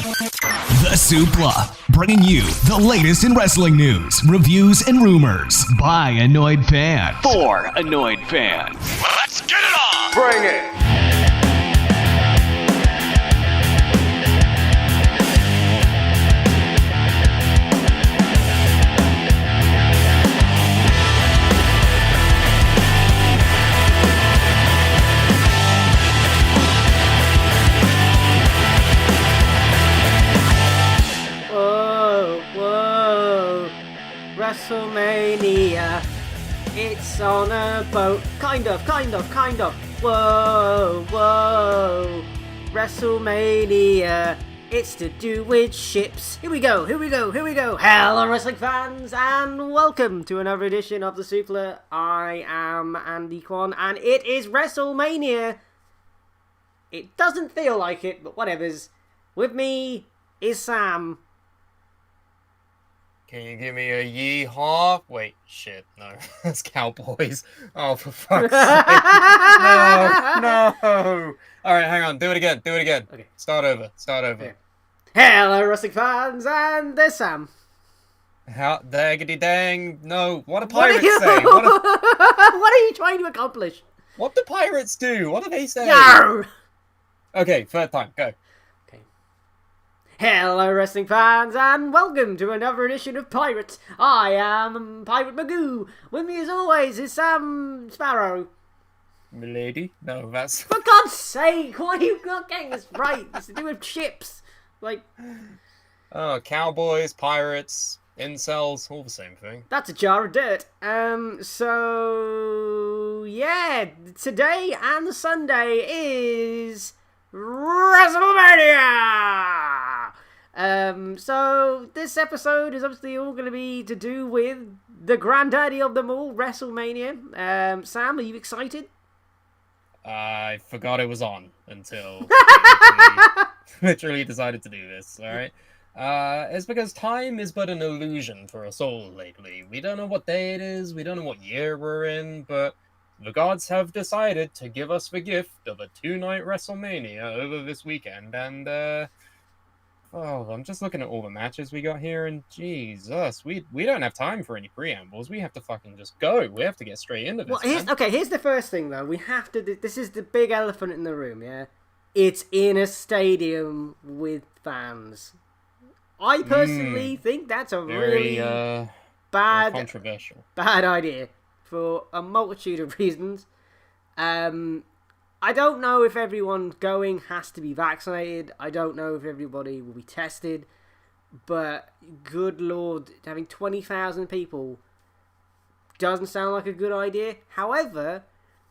The Suplah, bringing you the latest in wrestling news, reviews, and rumors by annoyed fans for annoyed fans. Let's get it on! Bring it! WrestleMania, it's on a boat, kind of, whoa, WrestleMania, it's to do with ships, here we go, hello wrestling fans, and welcome to another edition of the Suplah. I am Andy Kwan, and it is WrestleMania. It doesn't feel like it, but whatevers. With me is Sam. Can you give me a yee-haw? Wait, shit, no. That's Cowboys. Oh, for fuck's sake. No. Alright, hang on. Do it again. Okay. Start over. Okay. Hello, wrestling fans, and there's Sam. How daggity dang. No, what do pirates say? What are you trying to accomplish? What do pirates do? What do they say? Yarr! Okay, third time, go. Hello wrestling fans, and welcome to another edition of Pirates. I am Pirate Magoo. With me as always is Sam Sparrow. Milady? No, that's... For God's sake, why are you not getting this right? It's to do with ships. Oh, cowboys, pirates, incels, all the same thing. That's a jar of dirt. So yeah, today and Sunday is WrestleMania! So this episode is obviously all going to be to do with the granddaddy of them all, WrestleMania. Sam, are you excited? I forgot it was on until literally decided to do this, alright? It's because time is but an illusion for us all lately. We don't know what day it is, we don't know what year we're in, but the gods have decided to give us the gift of a 2-night WrestleMania over this weekend, and, I'm just looking at all the matches we got here, and Jesus, we don't have time for any preambles. We have to fucking just go. We have to get straight into this, here's the first thing, though. We have to this is the big elephant in the room, yeah? It's in a stadium with fans. I personally think that's a very, really very controversial. Bad idea. For a multitude of reasons. I don't know if everyone going has to be vaccinated. I don't know if everybody will be tested. But, good lord, having 20,000 people doesn't sound like a good idea. However,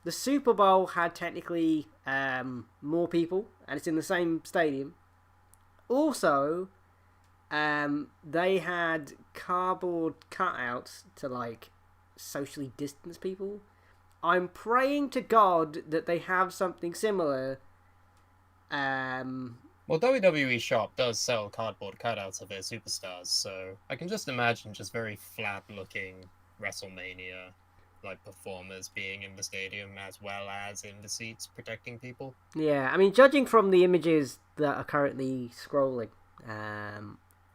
the Super Bowl had technically more people, and it's in the same stadium. Also, they had cardboard cutouts to, socially distance people. I'm praying to God that they have something similar. Well, WWE Shop does sell cardboard cutouts of their superstars, so I can just imagine just very flat-looking WrestleMania performers being in the stadium as well as in the seats protecting people. Yeah, I mean, judging from the images that are currently scrolling,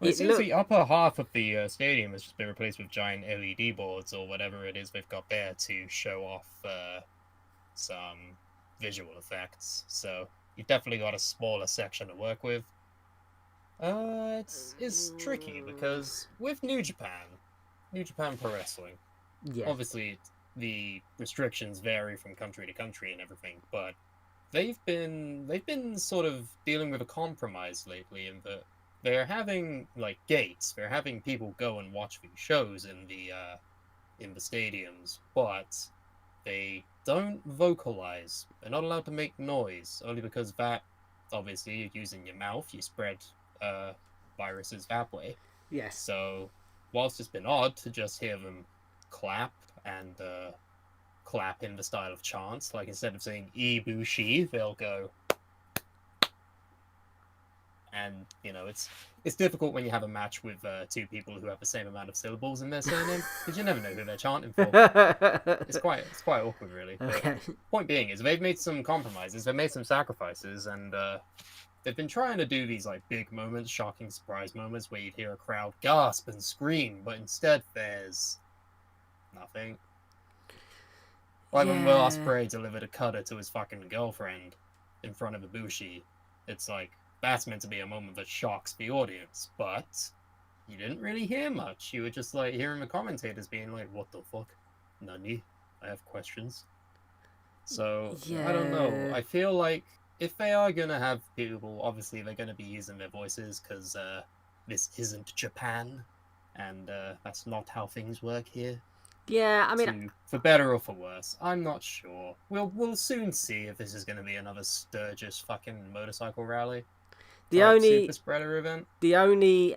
it seems the upper half of the stadium has just been replaced with giant LED boards or whatever it is they've got there to show off some visual effects. So you've definitely got a smaller section to work with. It's tricky because with New Japan Pro Wrestling, yeah, obviously the restrictions vary from country to country and everything, but they've been sort of dealing with a compromise lately in that they're having gates. They're having people go and watch these shows in the stadiums, but they don't vocalize. They're not allowed to make noise, only because that, obviously, you're using your mouth. You spread viruses that way. Yes. So, whilst it's been odd to just hear them clap and clap in the style of chants, instead of saying Ibushi, they'll go. And, it's difficult when you have a match with two people who have the same amount of syllables in their surname, because you never know who they're chanting for. It's quite awkward, really. Okay. But point being is they've made some compromises, they've made some sacrifices, and they've been trying to do these like big moments, shocking surprise moments where you'd hear a crowd gasp and scream, but instead there's nothing. Like when Will Ospreay delivered a cutter to his fucking girlfriend in front of Ibushi, it's like, that's meant to be a moment that shocks the audience, but you didn't really hear much. You were just like hearing the commentators being like, what the fuck? Nani? I have questions. So, I don't know. I feel like if they are going to have people, obviously they're going to be using their voices because this isn't Japan, and that's not how things work here. Yeah, I mean, for better or for worse, I'm not sure. We'll soon see if this is going to be another Sturgis fucking motorcycle rally. The only super spreader event. The only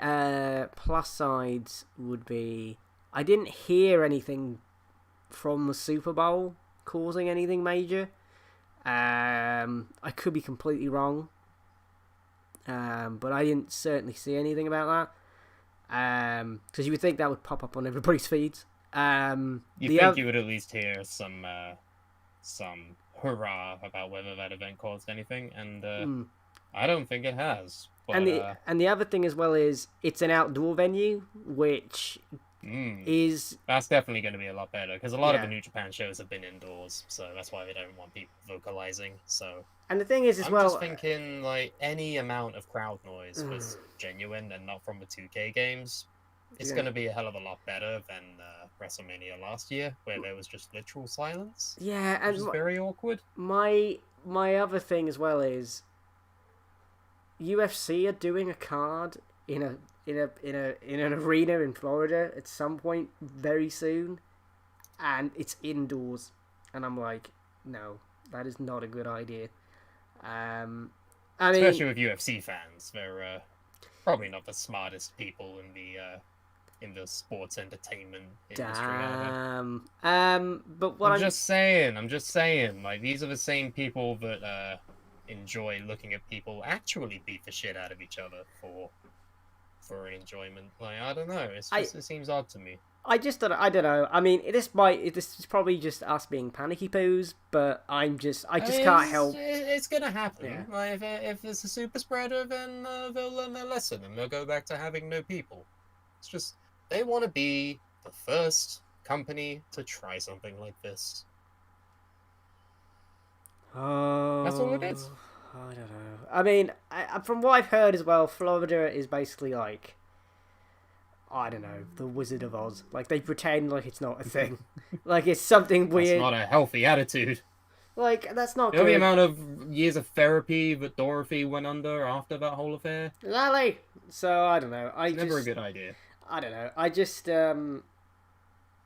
plus sides would be I didn't hear anything from the Super Bowl causing anything major. I could be completely wrong, but I didn't certainly see anything about that. Because you would think that would pop up on everybody's feeds. You think you would at least hear some hurrah about whether that event caused anything, and I don't think it has. But, and the other thing as well is it's an outdoor venue, which is... That's definitely going to be a lot better, because a lot of the New Japan shows have been indoors, so that's why they don't want people vocalizing. So, and the thing is as I'm just thinking, like, any amount of crowd noise was genuine and not from the 2K games. It's going to be a hell of a lot better than WrestleMania last year, where there was just literal silence. Yeah, and which is very awkward. My other thing as well is UFC are doing a card in an arena in Florida at some point very soon, and it's indoors, and I'm like, no, that is not a good idea. Especially with UFC fans, they're probably not the smartest people in the sports entertainment industry. But what I'm just saying, like, these are the same people that enjoy looking at people actually beat the shit out of each other for an enjoyment. Like, I don't know, it seems odd to me. I don't know. I mean, this is probably just us being panicky poos, but I just can't help. It's gonna happen. Yeah. Like, if it's a super spreader, then they'll learn their lesson and they'll go back to having no people. It's just, they want to be the first company to try something like this. Oh, that's all it is. I don't know. I mean, from what I've heard as well, Florida is basically like, I don't know, the Wizard of Oz. Like, they pretend like it's not a thing. Like, it's something weird. That's not a healthy attitude. Like, that's not good. You know the amount of years of therapy that Dorothy went under after that whole affair? Exactly. So, I don't know. Never a good idea. I don't know. I just, I'm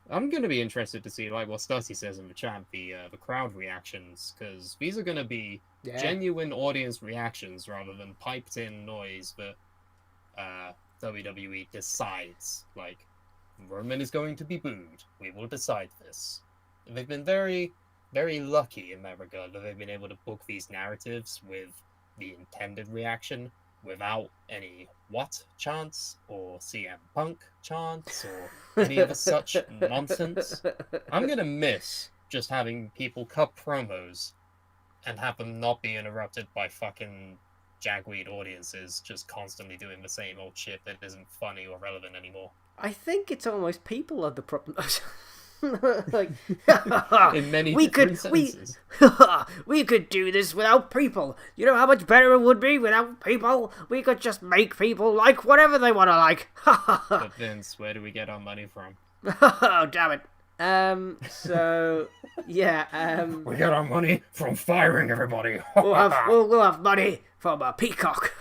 going to be interested to see, like, what Stussy says in the chat, the crowd reactions, because these are going to be genuine audience reactions rather than piped-in noise that WWE decides, like, Roman is going to be booed. We will decide this. And they've been very, very lucky in that regard, that they've been able to book these narratives with the intended reaction without any what chants or CM Punk chants or any other such nonsense. I'm gonna miss just having people cut promos and have them not be interrupted by fucking jagweed audiences just constantly doing the same old shit that isn't funny or relevant anymore. I think it's almost people are the problem. Like, in many different senses. We could do this without people. You know how much better it would be without people? We could just make people like whatever they want to like. But Vince, where do we get our money from? Oh, damn it. So, yeah, we get our money from firing everybody. we'll have money from a peacock.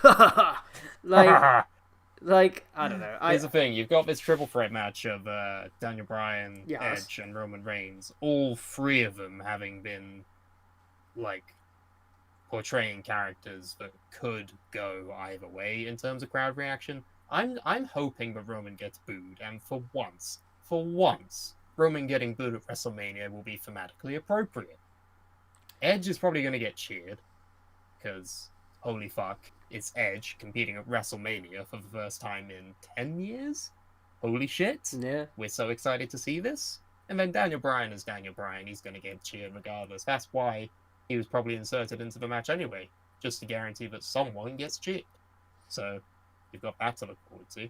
Like, I don't know. Here's the thing. You've got this triple threat match of Daniel Bryan, Edge, and Roman Reigns. All three of them having been, like, portraying characters that could go either way in terms of crowd reaction. I'm hoping that Roman gets booed, and for once, Roman getting booed at WrestleMania will be thematically appropriate. Edge is probably going to get cheered, because, holy fuck, it's Edge competing at WrestleMania for the first time in 10 years? Holy shit. Yeah. We're so excited to see this. And then Daniel Bryan is Daniel Bryan. He's going to get cheered regardless. That's why he was probably inserted into the match anyway. just to guarantee that someone gets cheated. So you've got that to look forward to.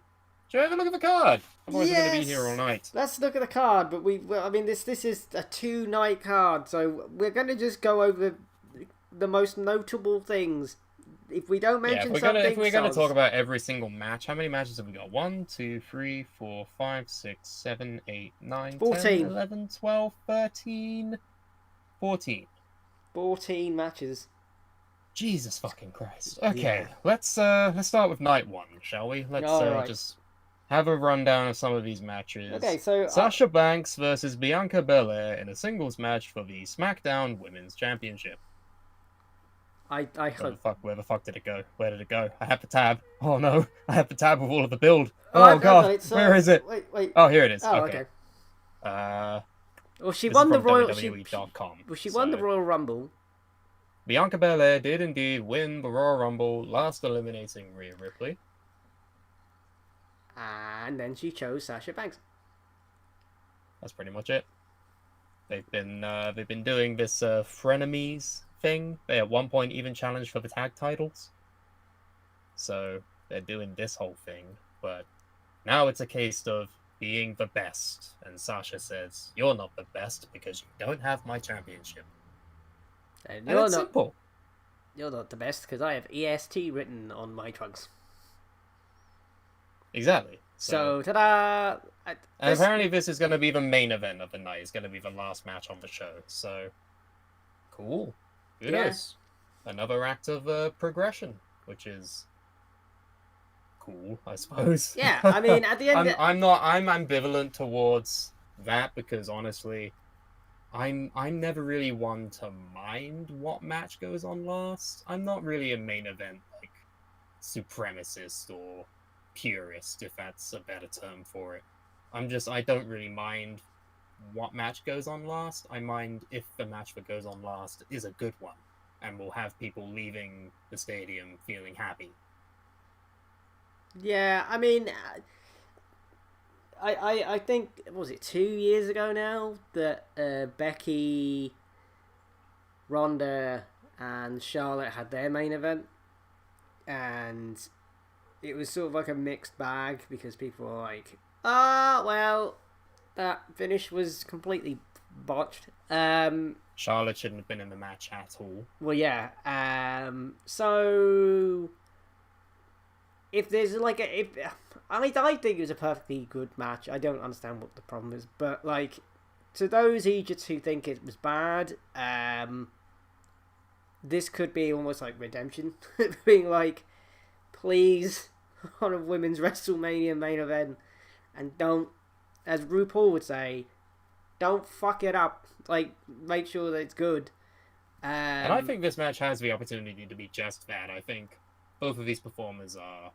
Should we have a look at the card? Otherwise, we're going to be here all night. Let's look at the card, but I mean, this is a 2-night card, so we're going to just go over the most notable things. If we don't mention if we're gonna talk about every single match, how many matches have we got? 1, 2, 3, 4, 5, 6, 7, 8, 9, 14. 10, 11, 12, 13, 14. 14 matches. Jesus fucking Christ. Okay, let's start with night 1, shall we? Let's just have a rundown of some of these matches. Okay, so Sasha Banks versus Bianca Belair in a singles match for the SmackDown Women's Championship. I hope. Where the fuck did it go? Where did it go? I have the tab. Oh no, I have the tab with all of the build. Oh god, where is it? Wait. Oh, here it is. Oh, okay. Well, she won the Royal. She won the So, Royal Rumble. Bianca Belair did indeed win the Royal Rumble, last eliminating Rhea Ripley. And then she chose Sasha Banks. That's pretty much it. They've been doing this frenemies thing. They at one point even challenged for the tag titles. So they're doing this whole thing, but now it's a case of being the best. And Sasha says, "You're not the best because you don't have my championship." And And it's simple. You're not the best because I have EST written on my trunks. Exactly. So ta-da! And apparently this is going to be the main event of the night. It's going to be the last match on the show. So, cool. Kudos. Yeah. Another act of progression, which is cool, I suppose. Yeah, I mean, at the end... I'm ambivalent towards that because, honestly, I'm never really one to mind what match goes on last. I'm not really a main event, like, supremacist or purist, if that's a better term for it. I don't really mind what match goes on last. I mind if the match that goes on last is a good one and will have people leaving the stadium feeling happy. Yeah, I mean, I think, what was it 2 years ago now that Becky, Ronda, and Charlotte had their main event, and it was sort of like a mixed bag because people were like, well, that finish was completely botched. Charlotte shouldn't have been in the match at all. Well, yeah. So if there's like I think it was a perfectly good match. I don't understand what the problem is, but like to those Egypts who think it was bad, this could be almost like redemption, being like, please, on a women's WrestleMania main event, and don't, as RuPaul would say, don't fuck it up. Like, make sure that it's good. And I think this match has the opportunity to be just that. I think both of these performers are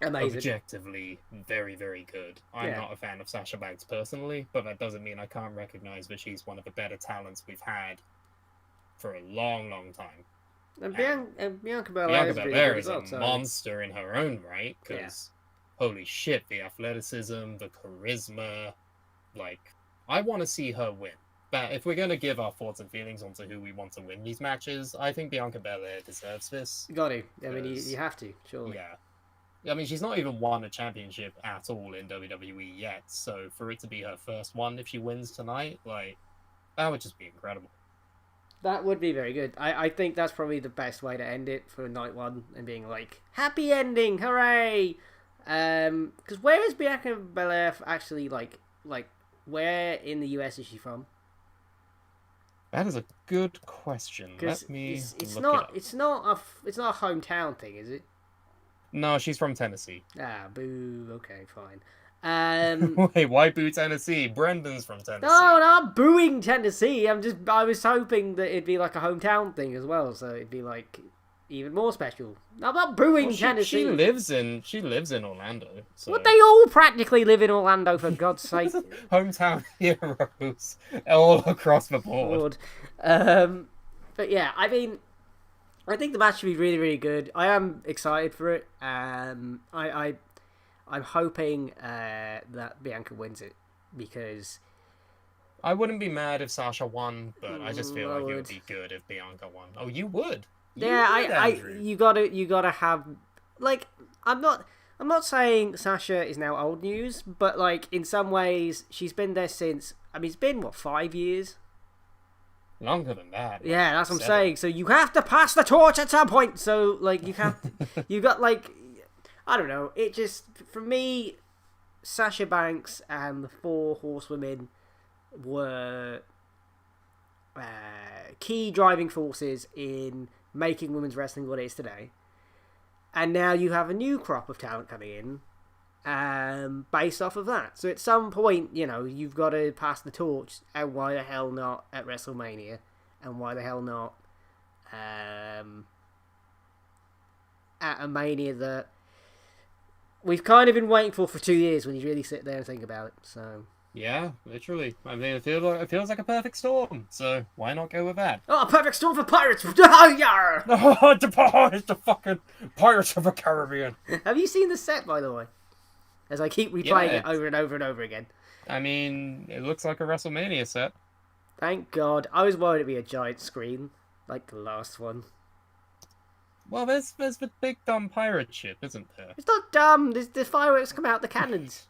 amazing, objectively very, very good. I'm not a fan of Sasha Banks personally, but that doesn't mean I can't recognize that she's one of the better talents we've had for a long, long time. And Bianca Belair is a monster in her own right, because holy shit, the athleticism, the charisma, like, I want to see her win. But if we're going to give our thoughts and feelings onto who we want to win these matches, I think Bianca Belair deserves this. Got to. I mean, you have to, surely. Yeah. I mean, she's not even won a championship at all in WWE yet, so for it to be her first one if she wins tonight, like, that would just be incredible. That would be very good. I think that's probably the best way to end it for night one, and being like, happy ending, hooray! Because where is Bianca Belair actually, like, where in the US is she from? That is a good question. Let me it's look not it up. it's not a hometown thing, is it? No, she's from Tennessee. Ah, boo. Okay, fine. Wait, why boo Tennessee? Brendan's from Tennessee. No, not booing Tennessee. I was hoping that it'd be like a hometown thing as well, so it'd be like even more special. I'm not booing Tennessee. She lives in Orlando. So. Well, they all practically live in Orlando, for God's sake. Hometown heroes all across the board. But yeah, I mean, I think the match should be really, really good. I am excited for it. I'm hoping that Bianca wins it, because I wouldn't be mad if Sasha won, but I just feel like it would be good if Bianca won. Oh, you would? Andrew. you gotta have, like, I'm not saying Sasha is now old news, but like in some ways she's been there since. I mean, it's been what, 5 years? Longer than that. Yeah, that's what I'm 7. saying. So you have to pass the torch at some point. So like you have, you got like, I don't know. It just, for me, Sasha Banks and the 4 Horsewomen were key driving forces in making women's wrestling what it is today. And now you have a new crop of talent coming in, based off of that. So at some point, you've got to pass the torch. And why the hell not at WrestleMania? And why the hell not at a Mania that we've kind of been waiting for 2 years when you really sit there and think about it. So Yeah, literally. I mean, it feels like a perfect storm. So why not go with that? a perfect storm for pirates! Oh, yeah! It's the fucking Pirates of the Caribbean. Have you seen the set, by the way? As I keep replaying it over and over and over again. I mean, it looks like a WrestleMania set. Thank God. I was worried it'd be a giant screen, like the last one. Well, there's the big dumb pirate ship, isn't there? It's not dumb. The fireworks come out the cannons.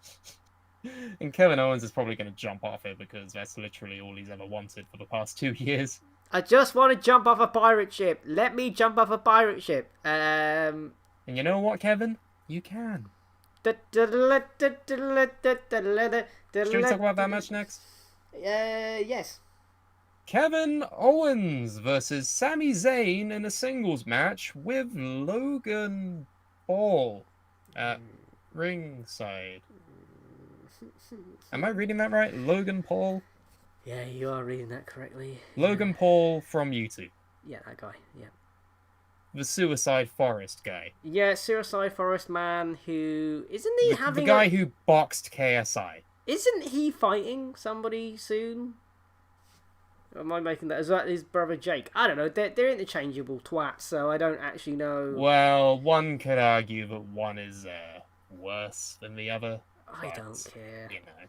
And Kevin Owens is probably going to jump off it because that's literally all he's ever wanted for the past 2 years. I just want to jump off a pirate ship. Let me jump off a pirate ship. And you know what, Kevin? You can. Should we talk about that match next? Yes. Kevin Owens versus Sami Zayn in a singles match with Logan Paul at ringside. Am I reading that right? Logan Paul? Yeah, you are reading that correctly. Logan Paul from YouTube. Yeah, that guy, yeah. The Suicide Forest guy. Yeah, Suicide Forest man who... Isn't he having the guy who boxed KSI. Isn't he fighting somebody soon? Or am I making that? Is that his brother Jake? I don't know. They're interchangeable twats, so I don't actually know. Well, one could argue that one is worse than the other. I don't care. You know,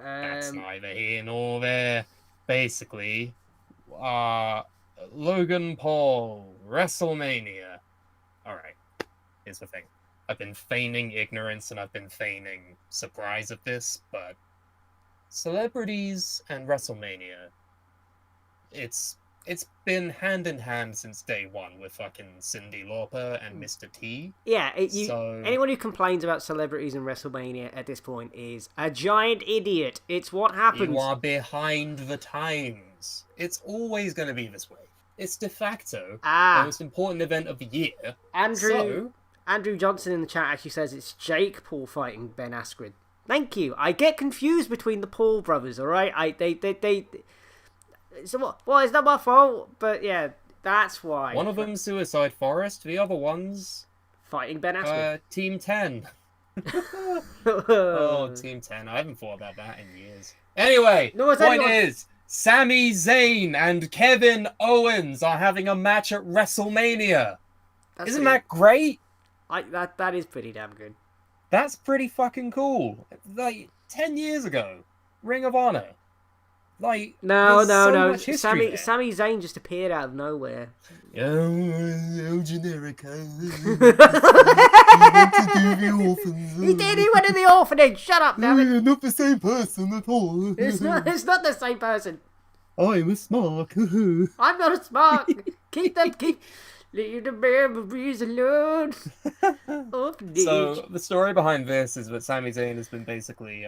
that's neither here nor there. Basically, Logan Paul, WrestleMania. Alright, here's the thing. I've been feigning ignorance and I've been feigning surprise at this, but celebrities and WrestleMania, it's been hand in hand since day one with fucking Cyndi Lauper and Mr. T. Yeah, anyone who complains about celebrities and WrestleMania at this point is a giant idiot. It's what happens. You are behind the times. It's always going to be this way. It's de facto the most important event of the year. Andrew Johnson in the chat actually says it's Jake Paul fighting Ben Askren. Thank you. I get confused between the Paul brothers. All right, So what? It's not my fault, but yeah, that's why. One of them's Suicide Forest. The other one's fighting Ben Askren. Team 10. Oh, Team 10. I haven't thought about that in years. Anyway, point is, Sami Zayn and Kevin Owens are having a match at WrestleMania. Isn't that great? That is pretty damn good. That's pretty fucking cool. Like 10 years ago, Ring of Honor. Like no. Sami Zayn just appeared out of nowhere. Oh, generic. He did. He went to the orphanage. Shut up, damn it. Not the same person at all. It's not the same person. I'm a smark. I'm not a smark. Leave the memories alone. So the story behind this is that Sami Zayn has been basically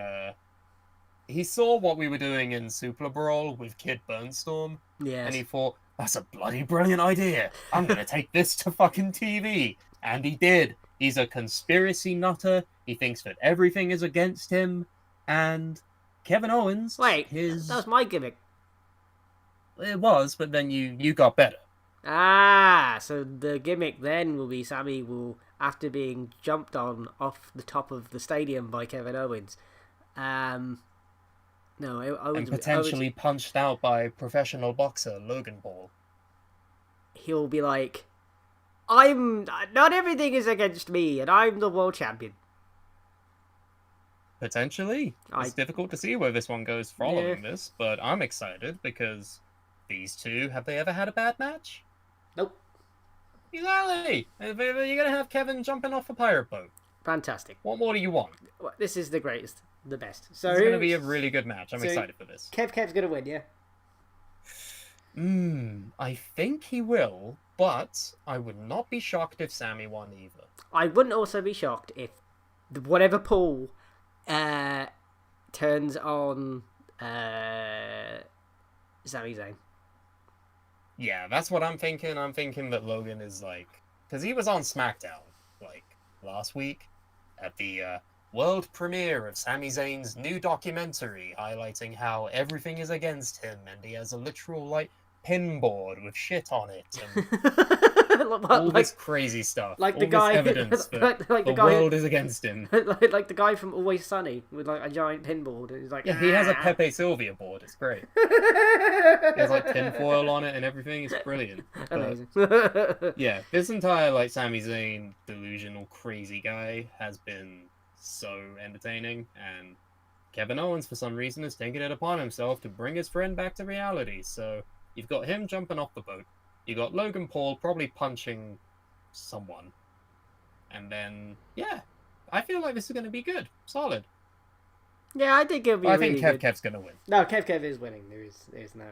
he saw what we were doing in Suplah Brawl with Kid Burnstorm. Yes. And he thought, that's a bloody brilliant idea. I'm going to take this to fucking TV. And he did. He's a conspiracy nutter. He thinks that everything is against him. And Kevin Owens... Wait, that was my gimmick. It was, but then you got better. So the gimmick then will be Sami will, after being jumped on off the top of the stadium by Kevin Owens... and potentially punched out by professional boxer Logan Paul. He'll be like, not everything is against me, and I'm the world champion. Potentially. It's difficult to see where this one goes following this, but I'm excited because these two, have they ever had a bad match? Nope. Exactly. You're gonna have Kevin jumping off a pirate boat. Fantastic. What more do you want? Well, this is the greatest, the best. So It's gonna be a really good match. I'm excited for this. Kev's gonna win, yeah. I think he will, but I would not be shocked if Sammy won either. I wouldn't also be shocked if whatever Paul turns on Sami Zayn. Yeah, that's what I'm thinking. I'm thinking that Logan is like... Because he was on SmackDown, like, last week at the world premiere of Sami Zayn's new documentary highlighting how everything is against him and he has a literal, like, pinboard with shit on it and all this crazy stuff. Like the all guy... this evidence that like the guy, world is against him. like the guy from Always Sunny with, like, a giant pinboard. And he's like... Yeah, he has a Pepe Sylvia board. It's great. He has, like, tinfoil on it and everything. It's brilliant. But, Amazing. yeah, this entire, like, Sami Zayn delusional crazy guy has been so entertaining, and Kevin Owens, for some reason, is taking it upon himself to bring his friend back to reality. So you've got him jumping off the boat. You got Logan Paul probably punching someone. And then, yeah, I feel like this is going to be good. Solid. Yeah, I think it'll be I really think good. Kev's going to win. No, Kev is winning. There's no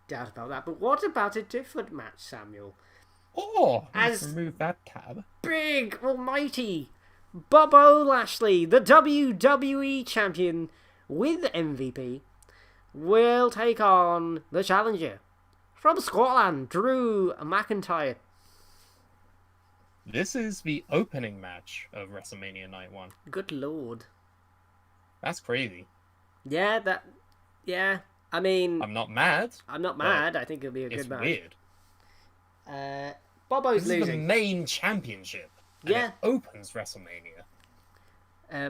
doubt about that. But what about a different match, Samuel? Oh, As- let's remove that tab. Big, almighty Bobbo Lashley, the WWE champion with MVP, will take on the challenger from Scotland, Drew McIntyre. This is the opening match of WrestleMania Night 1. Good lord. That's crazy. Yeah, I mean, I'm not mad. I'm not mad. I think it'll be a It's good match. weird. Bobbo's This is the losing. main championship. And Yeah. it opens WrestleMania.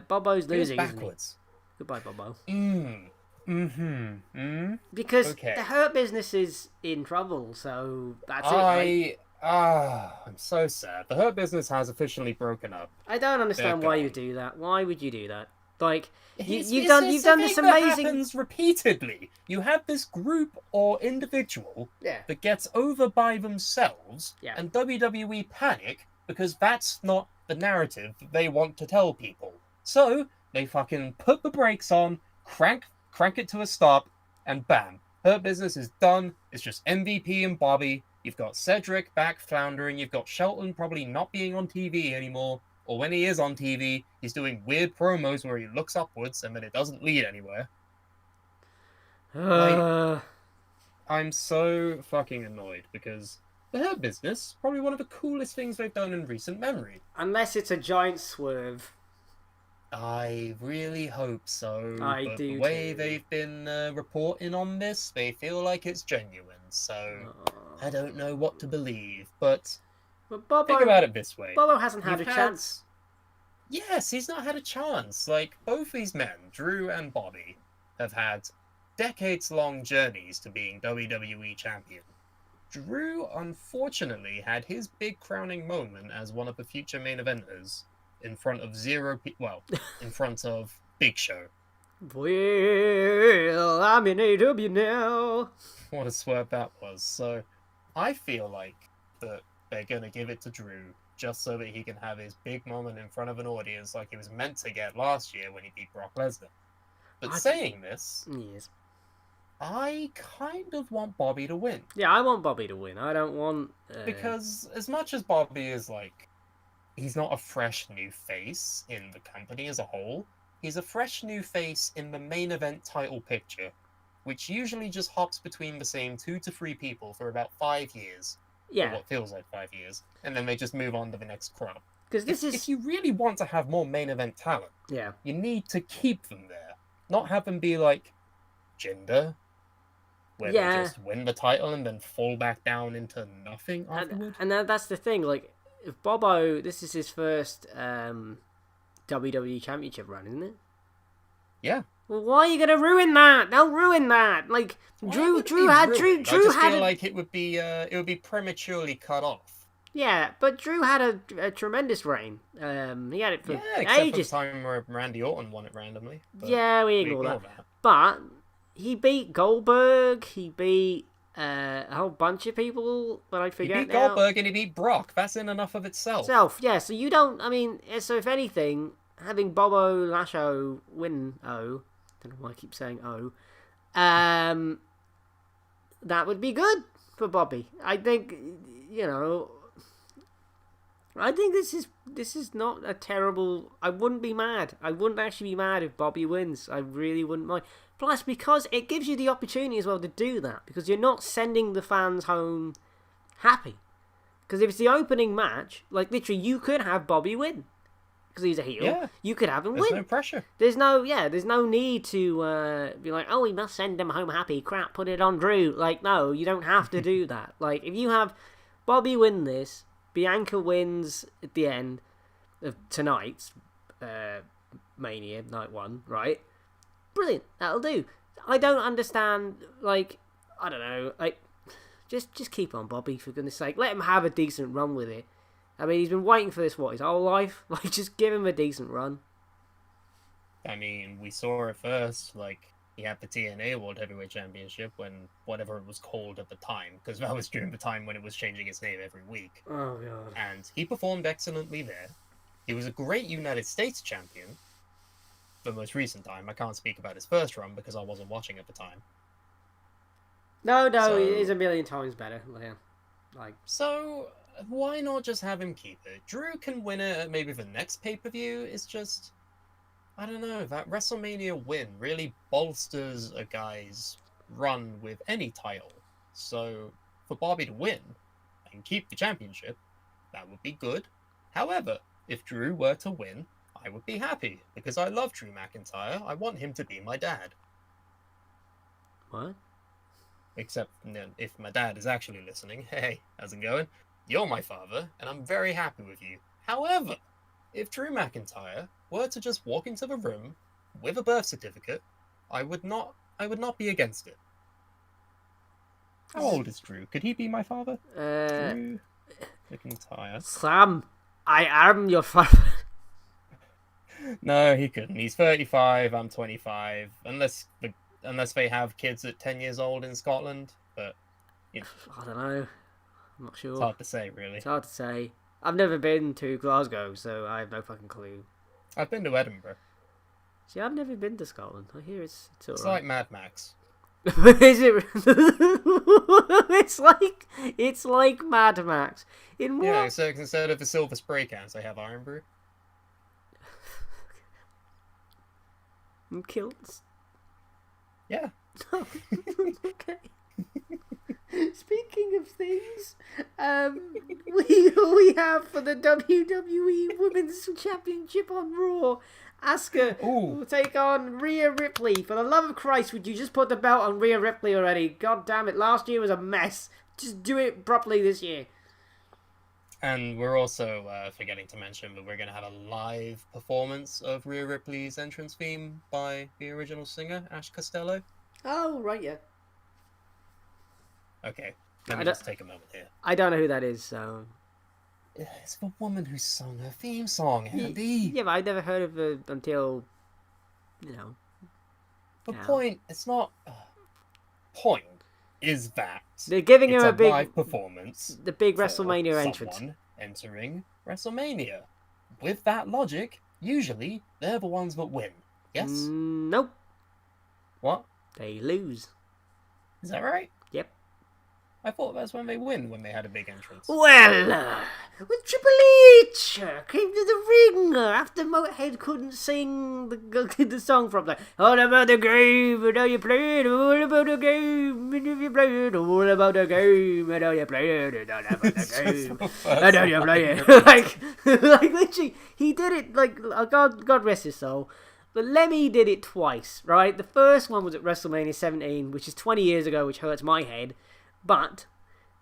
Bobbo's Goes losing. isn't he? backwards. Goodbye, Bobbo. Because Okay. the Hurt Business is in trouble, so that's it. Right? I'm so sad. The Hurt Business has officially broken up. I don't understand They're why you gone. do that. Why would you do that? Like It's you've done a this thing that amazing. happens repeatedly. You have this group or individual Yeah. that gets over by themselves, Yeah. and WWE panic because that's not the narrative that they want to tell people. So they fucking put the brakes on, crank it to a stop, and bam, Hurt Business is done. It's just MVP and Bobby. You've got Cedric back floundering. You've got Shelton probably not being on TV anymore. Or when he is on TV, he's doing weird promos where he looks upwards and then it doesn't lead anywhere. I'm so fucking annoyed because the Hurt Business, probably one of the coolest things they've done in recent memory. Unless it's a giant swerve. I really hope so. I but do the way too. they've been reporting on this, they feel like it's genuine. So I don't know what to believe. But But Bobbo, think about it this way. Bobbo hasn't had You've a chance. Yes, he's not had a chance. Like, both these men, Drew and Bobby, have had decades-long journeys to being WWE champion. Drew, unfortunately, had his big crowning moment as one of the future main eventers in front of in front of Big Show. Well, I'm in AW now. What a swerve that was. So, I feel like that they're going to give it to Drew just so that he can have his big moment in front of an audience like he was meant to get last year when he beat Brock Lesnar. But saying this, Yes. I kind of want Bobby to win. Yeah, I want Bobby to win. I don't want... Because as much as Bobby is like, he's not a fresh new face in the company as a whole, he's a fresh new face in the main event title picture, which usually just hops between the same 2 to 3 people for about 5 years. Yeah. Or what feels like 5 years. And then they just move on to the next crop. Because this is... If you really want to have more main event talent, Yeah. you need to keep them there. Not have them be like Jinder, where they just win the title and then fall back down into nothing afterward. And that's the thing, like, if Bobbo, this is his first WWE Championship run, isn't it? Yeah. Well, why are you gonna ruin that? Don't ruin that. Like, Drew had. I just feel like it would be prematurely cut off. Yeah, but Drew had a tremendous reign. He had it for except ages. for the time where Randy Orton won it randomly. But Yeah, we ignore that. But he beat Goldberg. He beat a whole bunch of people, but I He forget beat now. Goldberg and he beat Brock. That's in enough of itself. Yeah, so you don't, I mean, so if anything, having Bobo Lasho win don't know why I keep saying that would be good for Bobby. I think, I think this is not a terrible. I wouldn't be mad. I wouldn't actually be mad if Bobby wins. I really wouldn't mind. Plus, because it gives you the opportunity as well to do that, because you're not sending the fans home happy. Because if it's the opening match, like literally, you could have Bobby win because he's a heel. Yeah. You could have him There's win. no pressure. There's no need to be like, oh, we must send them home happy. Crap, put it on Drew. Like, no, you don't have to do that. Like, if you have Bobby win this, Bianca wins at the end of tonight's Mania, night 1, right? Brilliant, that'll do. I don't understand, like, I don't know, like, just keep on Bobby, for goodness sake. Let him have a decent run with it. I mean, he's been waiting for this, his whole life? Like, just give him a decent run. I mean, we saw it first, like, he had the TNA World Heavyweight Championship when whatever it was called at the time, because that was during the time when it was changing its name every week. Oh, God. And he performed excellently there. He was a great United States champion. The most recent time. I can't speak about his first run because I wasn't watching at the time. No, So- it is a million times better. Yeah. Like, So, why not just have him keep it? Drew can win it at maybe the next pay-per-view. It's just, I don't know, that WrestleMania win really bolsters a guy's run with any title. So, for Bobby to win and keep the championship, that would be good. However, if Drew were to win, I would be happy, because I love Drew McIntyre. I want him to be my dad. what? Except, if my dad is actually listening, hey, how's it going? You're my father, and I'm very happy with you. However, if Drew McIntyre were to just walk into the room with a birth certificate, I would not be against it. How old is Drew? Could he be my father? Drew McIntyre. Sam, I am your father. No, he couldn't. He's 35, I'm 25. Unless they have kids at 10 years old in Scotland. But I don't know. I'm not sure. it's hard to say, really. It's hard to say. I've never been to Glasgow, so I have no fucking clue. I've been to Edinburgh. See, I've never been to Scotland. I hear it's It's alright. like Mad Max. Is it? it's like Mad Max. In what? Yeah, so instead of the silver spray cans, they have Iron Brew. And kilts. Yeah. Okay. Speaking of things, we have for the WWE Women's Championship on Raw, Asuka will take on Rhea Ripley. For the love of Christ, would you just put the belt on Rhea Ripley already? God damn it, last year was a mess. Just do it properly this year. And we're also forgetting to mention that we're going to have a live performance of Rhea Ripley's entrance theme by the original singer, Ash Costello. Oh, right, yeah. Okay, let me just take a moment here. I don't know who that is, so... It's the woman who sung her theme song, Andy. Yeah, but I'd never heard of it until, The now. point, it's not... point is that They're giving it's her a a big... live performance The big for WrestleMania entrance. someone entering WrestleMania. With that logic, usually they're the ones that win. Yes? Nope. What? They lose. Is that right? Yep. I thought that's when they win, when they had a big entrance. Well, when Triple H came to the ring after Motorhead couldn't sing the song from the All About the Game and How You Play It, All About the Game and How You Play It, All About the Game and How You Play It, All About the Game and How You Play It. like literally, he did it like, God rest his soul. But Lemmy did it twice, right? The first one was at WrestleMania 17, which is 20 years ago, which hurts my head. But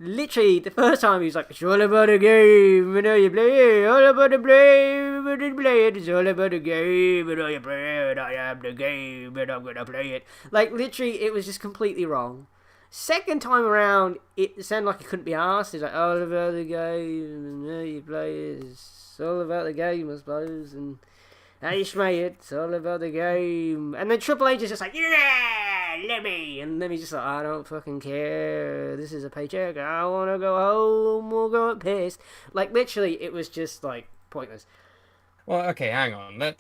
literally, the first time he was like, "It's all about the game, and how you play it. All about the game, and how you play it. It's all about the game, and how you play it. I am the game, and I'm gonna play it." Like literally, it was just completely wrong. Second time around, it sounded like it couldn't be asked. It's like, "All about the game, and how you play it. It's all about the game, I suppose." And how you play it. It's all about the game. And then Triple H is just like, "Yeah, Lemmy. And Lemmy's just like, I don't fucking care. This is a paycheck. I want to go home or go and piss. Like, literally, it was just, like, pointless. Well, okay, hang on. I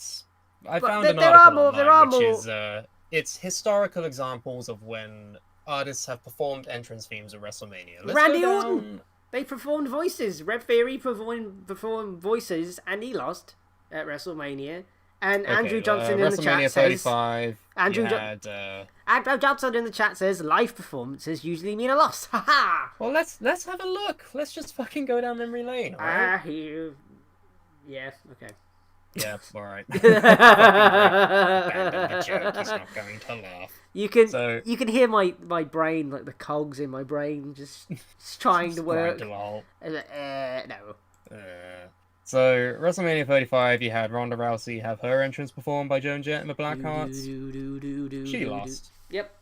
But found an there are article more- there are online, which more- is it's historical examples of when artists have performed entrance themes at WrestleMania. Let's Randy go Orton. down... They performed voices. Red Theory performed voices, and he lost at WrestleMania. And Okay, Andrew Johnson in the WrestleMania chat 35, says... Andrew, you had, Andrew Johnson in the chat says, live performances usually mean a loss. Ha ha! Well, let's have a look. Let's just fucking go down memory lane, alright? Yeah, okay. Yeah, alright. Abandon the joke. He's not going to laugh. You can So- you can hear my brain, like the cogs in my brain, just trying to work. Grind to a halt. No. So, WrestleMania 35, you had Ronda Rousey have her entrance performed by Joan Jett and the Blackhearts. She lost. Yep.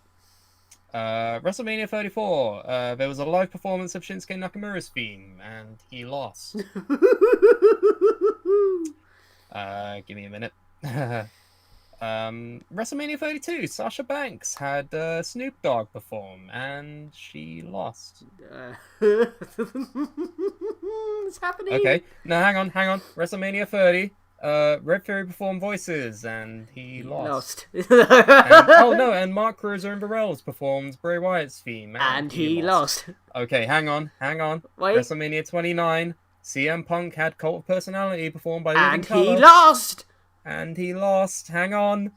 WrestleMania 34, there was a live performance of Shinsuke Nakamura's theme, and he lost. Give me a minute. WrestleMania 32, Sasha Banks had Snoop Dogg perform, and she lost. It's happening. Okay, no, hang on. WrestleMania 30, Red Fury performed voices, and he lost. And Mark Cruiser and Varels performed Bray Wyatt's theme, And he lost. Okay, hang on. Wait. WrestleMania 29, CM Punk had Cult of Personality performed by Living And Colour. he lost. And he lost. Hang on.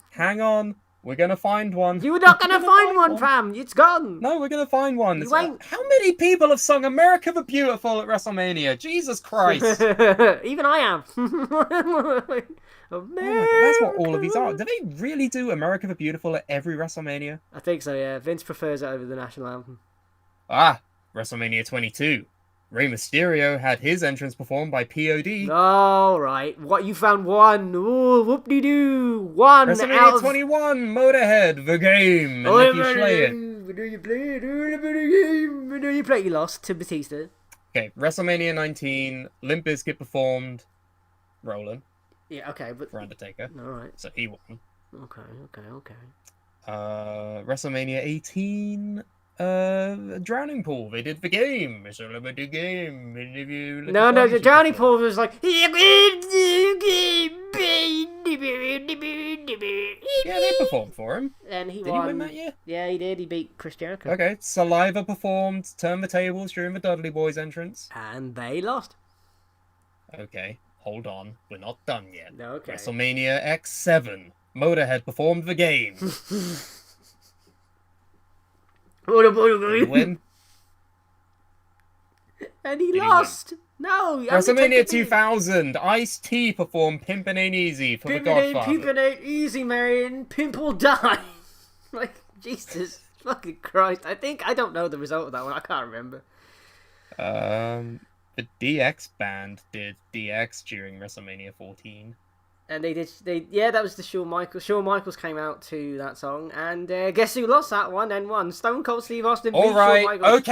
We're gonna find one. You were not gonna find one, fam. It's gone. No, we're gonna find one. You ain't. How many people have sung America the Beautiful at WrestleMania? Jesus Christ. Even I am. Oh my God, that's what all of these are. Do they really do America the Beautiful at every WrestleMania? I think so, yeah. Vince prefers it over the national anthem. WrestleMania 22. Rey Mysterio had his entrance performed by POD. All right. What, you found one? Ooh, whoop-de-doo. One WrestleMania out of... 21, Motorhead, the game, and if you play it. Do you play it? Do you play it? You lost to Batista. Okay, WrestleMania 19, Limp Bizkit performed Rollin' Yeah, okay, but... for Undertaker, All right. so he won. Okay. WrestleMania 18, Drowning Pool, they did the game. It's all about the game. No, the Drowning Pool was like... Yeah, they performed for him. And he Did won. he win that year? Yeah, he did. He beat Chris Jericho. Okay, Saliva performed Turn the Tables during the Dudley Boys entrance. And they lost. Okay, hold on. We're not done yet. Okay. WrestleMania X7, Motorhead performed the game. Did he win? And he Did he lost. No. WrestleMania 2000, Ice-T performed Pimpin' Ain't Easy for The Godfather. Pimpin' ain't easy, man. Pimple die. Like, Jesus fucking Christ. I don't know the result of that one. I can't remember. The DX band did DX during WrestleMania 14. And that was the Shawn Michaels. Shawn Michaels came out to that song, and guess who lost that one and won? Stone Cold Steve Austin beat Shawn Michaels.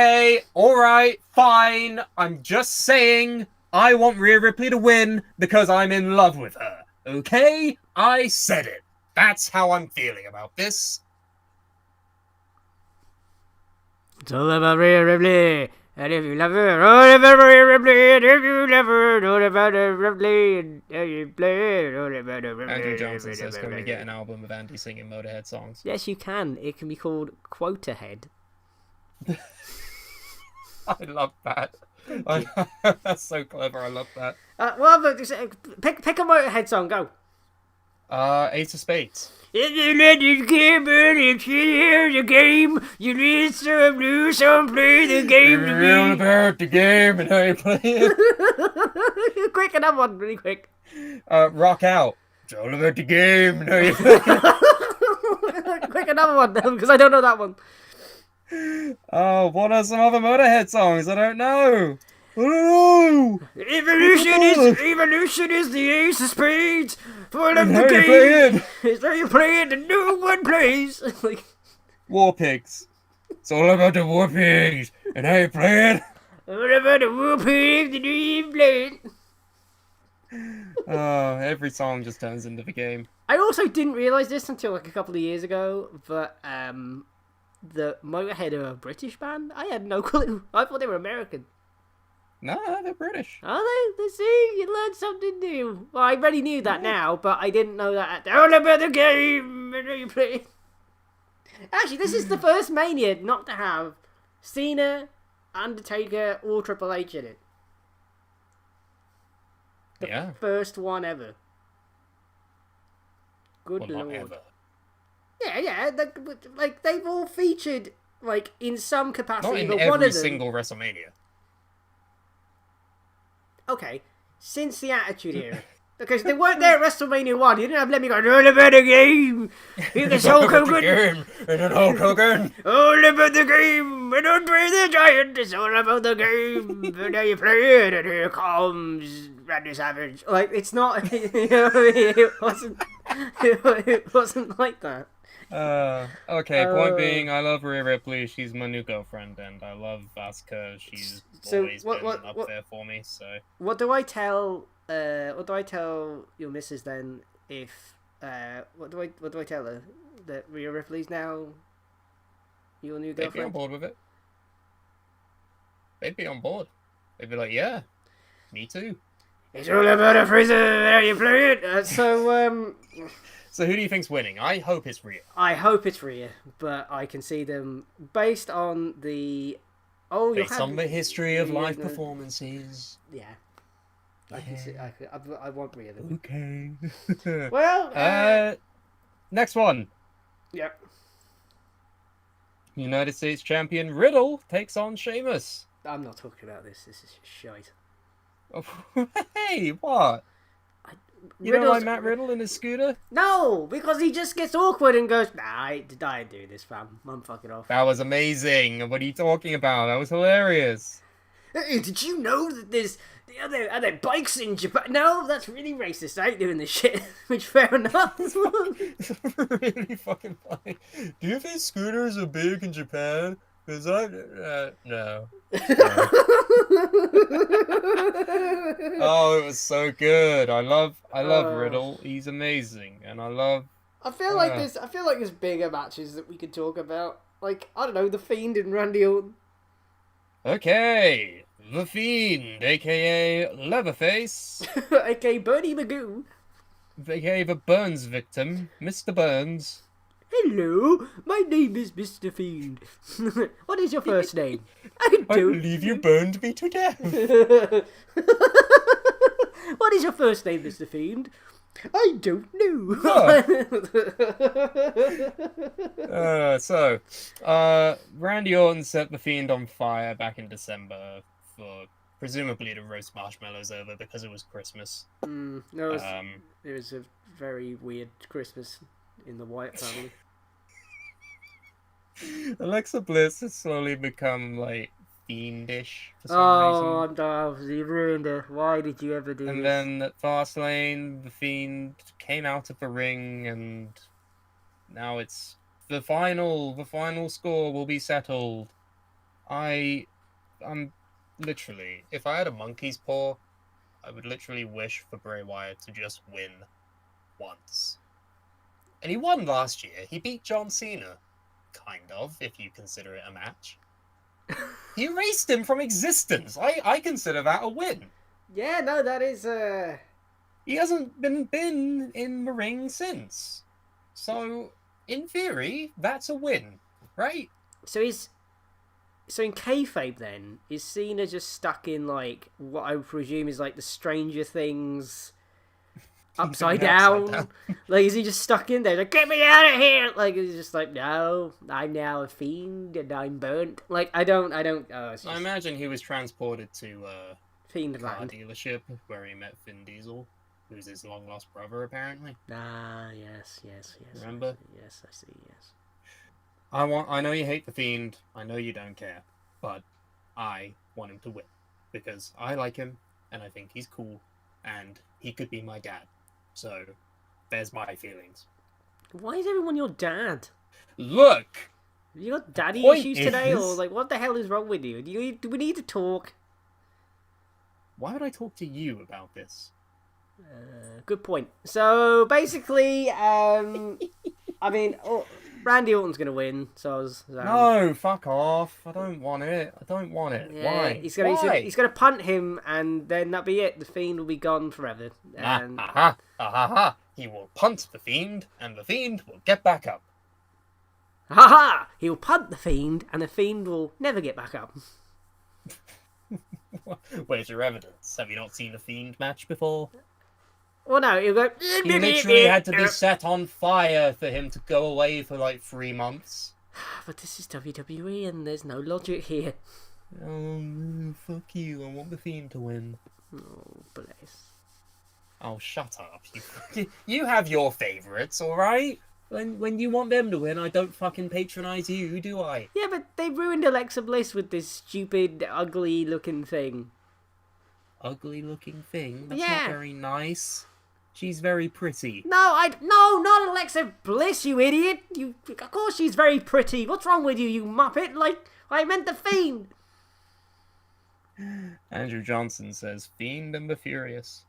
Alright, fine. I'm just saying I want Rhea Ripley to win because I'm in love with her. Okay? I said it. That's how I'm feeling about this. It's all about Rhea Ripley. And if you love her, all about Rhea Ripley. And if you love her, all about Rhea Ripley. And if you play it, all about Rhea Ripley. Andrew Johnson says, can we get an album of Andy singing Motorhead songs? Yes, you can. It can be called Quotahead. I love that. That's so clever. I love that. Pick a Motorhead song. Go. Ace of Spades. If you let it game, and if you hear the game, you need some new, some play the game to Real me. about the game and how you play it. Quick, another one, really quick. Rock Out. It's all about the game and how you play it. Quick, another one, because I don't know that one. Oh, what are some other Motorhead songs? I don't know. I don't know. Evolution is the ace of spades. Full of And the how you game. play it. It's how you play it and no one plays. Like, War Pigs. It's all about the War Pigs and how you play it. whatever the whooping, the dream play it. Oh, every song just turns into the game. I also didn't realise this until like a couple of years ago, but that Motorhead are a British band? I had no clue. I thought they were American. No, they're British. Are they? Let's see, you learned something new. Well, I already knew that now, but I didn't know that. All about the game. I know you play. Actually, this is the first Mania not to have Cena, Undertaker, or Triple H in it. The first one ever. Good well, lord. not ever. Yeah. Like they've all featured like in some capacity. Not in but every one of them, single WrestleMania. Okay, since the Attitude Era. Because they weren't there at WrestleMania 1. You didn't have Let Me Go, all about the game. You can Hulk Hogan. Hulk Hogan. All about the game. We don't play the giant. It's all about the game. And now you play it, and here comes Randy Savage. Like, it's not, you know, it wasn't like that. Okay, point being, I love Rhea Ripley. She's my new girlfriend, and I love Asuka. She's always been up there for me, so... What do I tell your missus then if... what do I tell her? That Rhea Ripley's now your new girlfriend? They'd be on board with it. They'd be on board. They'd be like, yeah, me too. It's all about a freezer, how you play it! So who do you think's winning? I hope it's Rhea. I hope it's Rhea, but I can see them based on the... based on the history of live performances. Yeah. I can see... I want Rhea. Okay. Well, next one. Yep. United States champion Riddle takes on Sheamus. I'm not talking about this. This is shite. Hey, what? You don't like Matt Riddle in his scooter? No, because he just gets awkward and goes, nah, I didn't do this, fam. I'm fucking off. That was amazing. What are you talking about? That was hilarious. Hey, did you know that there's the other bikes in Japan? No, that's really racist. I ain't doing this shit. Which, fair enough. It's really fucking funny. Do you think scooters are big in Japan? Because no. Oh, it was so good. I love Riddle. He's amazing, and I feel like there's bigger matches that we could talk about. Like, I don't know, The Fiend and Randy Orton. Okay, The Fiend, aka Leatherface, aka Bernie Magoo, aka the Burns victim, Mr. Burns. Hello, my name is Mr. Fiend. What is your first name? I believe you burned me to death. What is your first name, Mr. Fiend? I don't know. Randy Orton set The Fiend on fire back in December for presumably to roast marshmallows over because it was Christmas. No, it was a very weird Christmas in the Wyatt family. Alexa Bliss has slowly become like fiendish for some reason. Oh, you ruined her. Why did you ever do this? And then at Fastlane, The Fiend came out of the ring, and now it's the final score will be settled. I'm literally, if I had a monkey's paw, I would literally wish for Bray Wyatt to just win once. And he won last year. He beat John Cena. Kind of, if you consider it a match. He erased him from existence. I consider that a win. Yeah, no, that is... He hasn't been in the ring since. So, in theory, that's a win, right? So in kayfabe then, is Cena just stuck in, like, what I presume is, like, the Stranger Things... Upside down. Like, is he just stuck in there? Like, get me out of here! Like, he's just like, no, I'm now a fiend and I'm burnt. Like, I don't. Just... I imagine he was transported to Fiend a car Land dealership where he met Vin Diesel, who's his long lost brother, apparently. Ah, yes. Remember? Yes, I see. Yes. I know you hate the Fiend. I know you don't care, but I want him to win because I like him and I think he's cool and he could be my dad. So, there's my feelings. Why is everyone your dad? Look! Have you got daddy issues today? Or, like, what the hell is wrong with you? Do we need to talk? Why would I talk to you about this? Good point. So, basically, Randy Orton's gonna win. No, fuck off. I don't want it. Yeah, Why? He's Why? gonna punt him, and then that'll be it. The Fiend will be gone forever. And He will punt the Fiend, and the Fiend will get back up. He will punt the Fiend, and the Fiend will never get back up. Where's your evidence? Have you not seen a Fiend match before? Well, no, he'll go. He literally had to be set on fire for him to go away for like 3 months. But this is WWE, and there's no logic here. Oh, fuck you. I want the Fiend to win. Oh, bless. Oh, shut up. You have your favourites, alright? When you want them to win, I don't fucking patronise you, do I? Yeah, but they ruined Alexa Bliss with this stupid, ugly-looking thing. Ugly-looking thing? That's Yeah. not very nice. She's very pretty. No, not Alexa Bliss, you idiot! Of course she's very pretty. What's wrong with you, you muppet? Like, I meant the Fiend. Andrew Johnson says, Fiend and the Furious.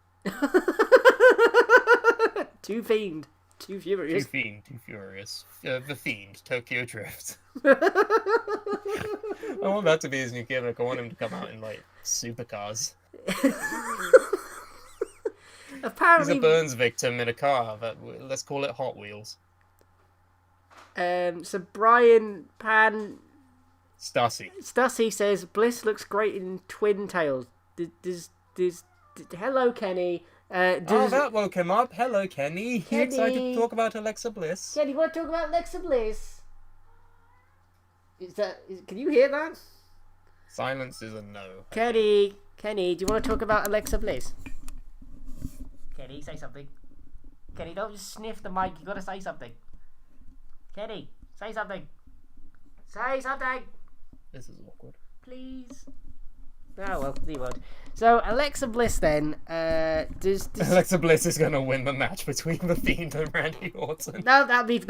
Too Fiend. Too Furious. Too Fiend, Too Furious. The Fiend, Tokyo Drift. I want that to be his new gimmick. I want him to come out in, like, supercars. Apparently, He's a burns victim in a car. Let's call it Hot Wheels. so Brian Stussy says Bliss looks great in twin tails. Hello, Kenny. that woke him up. Hello, Kenny. Kenny. You excited to talk about Alexa Bliss? Kenny, you want to talk about Alexa Bliss? Can you hear that? Silence is a no. Kenny, do you want to talk about Alexa Bliss? Kenny, say something. Kenny, don't just sniff the mic. You gotta say something. Kenny, say something. Say something. This is awkward. Please. Oh, well, he won't. So, Alexa Bliss then, Alexa Bliss is going to win the match between The Fiend and Randy Orton. No, that'll be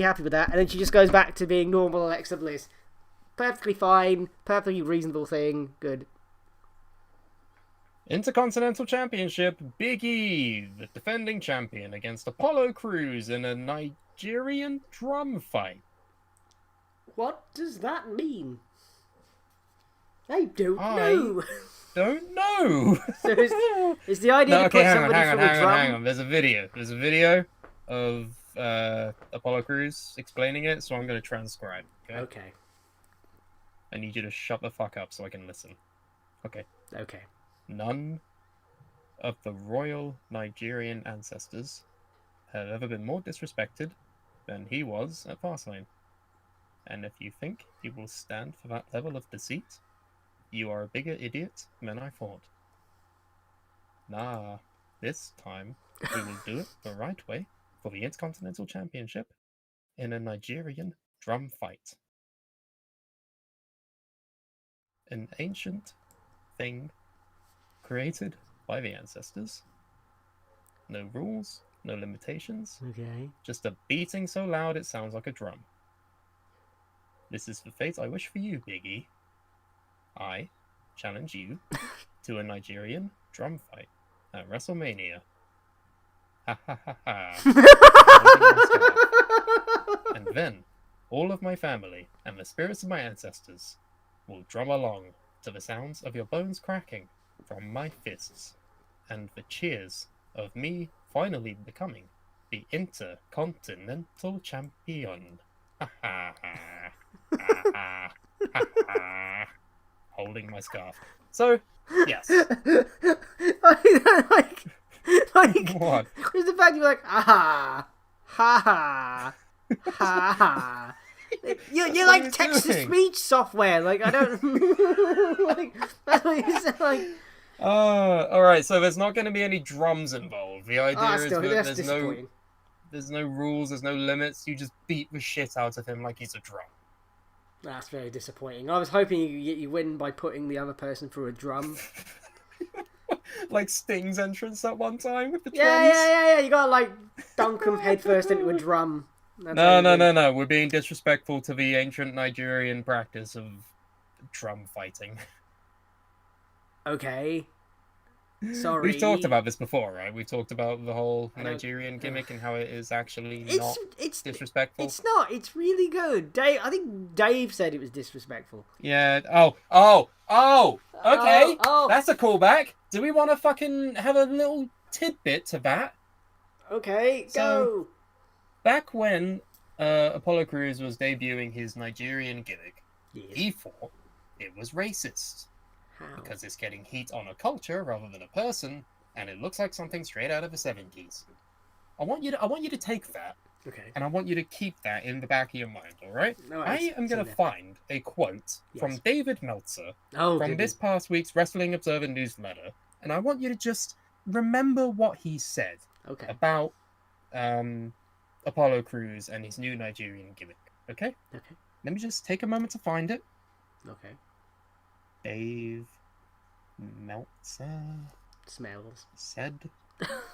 happy with that. And then she just goes back to being normal Alexa Bliss. Perfectly fine, perfectly reasonable thing. Good. Intercontinental Championship, Big E, the defending champion, against Apollo Crews in a Nigerian drum fight. What does that mean? I don't know. Don't know. So is the idea to put somebody from a drum? Hang on. There's a video of Apollo Crews explaining it, so I'm going to transcribe. Okay. I need you to shut the fuck up so I can listen. Okay. None of the royal Nigerian ancestors have ever been more disrespected than he was at Fastlane. And if you think he will stand for that level of deceit, you are a bigger idiot than I thought. Nah, this time we will do it the right way for the Intercontinental Championship in a Nigerian drum fight. An ancient thing created by the ancestors. No rules, no limitations. Okay. Just a beating so loud it sounds like a drum. This is the fate I wish for you, Big E. I challenge you to a Nigerian drum fight at WrestleMania. Ha ha ha ha. And then all of my family and the spirits of my ancestors will drum along to the sounds of your bones cracking from my fists and the cheers of me finally becoming the Intercontinental Champion. Ha ha ha. Ha ha ha ha. Holding my scarf. So, yes. like What? There's the fact you're like, ha ha ha. You're like text to speech software. Like I don't like that's what you said. Like, all right. So there's not going to be any drums involved. The idea is that there's no rules, there's no limits. You just beat the shit out of him like he's a drum. That's very disappointing. I was hoping you win by putting the other person through a drum. Like Sting's entrance at one time with the drums. Yeah. You gotta like dunk him headfirst into a drum. No. We're being disrespectful to the ancient Nigerian practice of drum fighting. Okay. Sorry. We've talked about this before, right? We've talked about the whole Nigerian gimmick and how it is actually not disrespectful. It's not. It's really good. Dave, I think Dave said it was disrespectful. Yeah. Okay. That's a callback. Do we want to fucking have a little tidbit to that? Okay, go. So, back when Apollo Crews was debuting his Nigerian gimmick, he thought it was racist. How? Because it's getting heat on a culture rather than a person, and it looks like something straight out of the 70s. I want you to take that, and I want you to keep that in the back of your mind, all right? No, I am going to find a quote from David Meltzer from this past week's Wrestling Observer newsletter, and I want you to just remember what he said about Apollo Crews and his new Nigerian gimmick, okay? Okay. Let me just take a moment to find it. Okay. Dave Meltzer smells said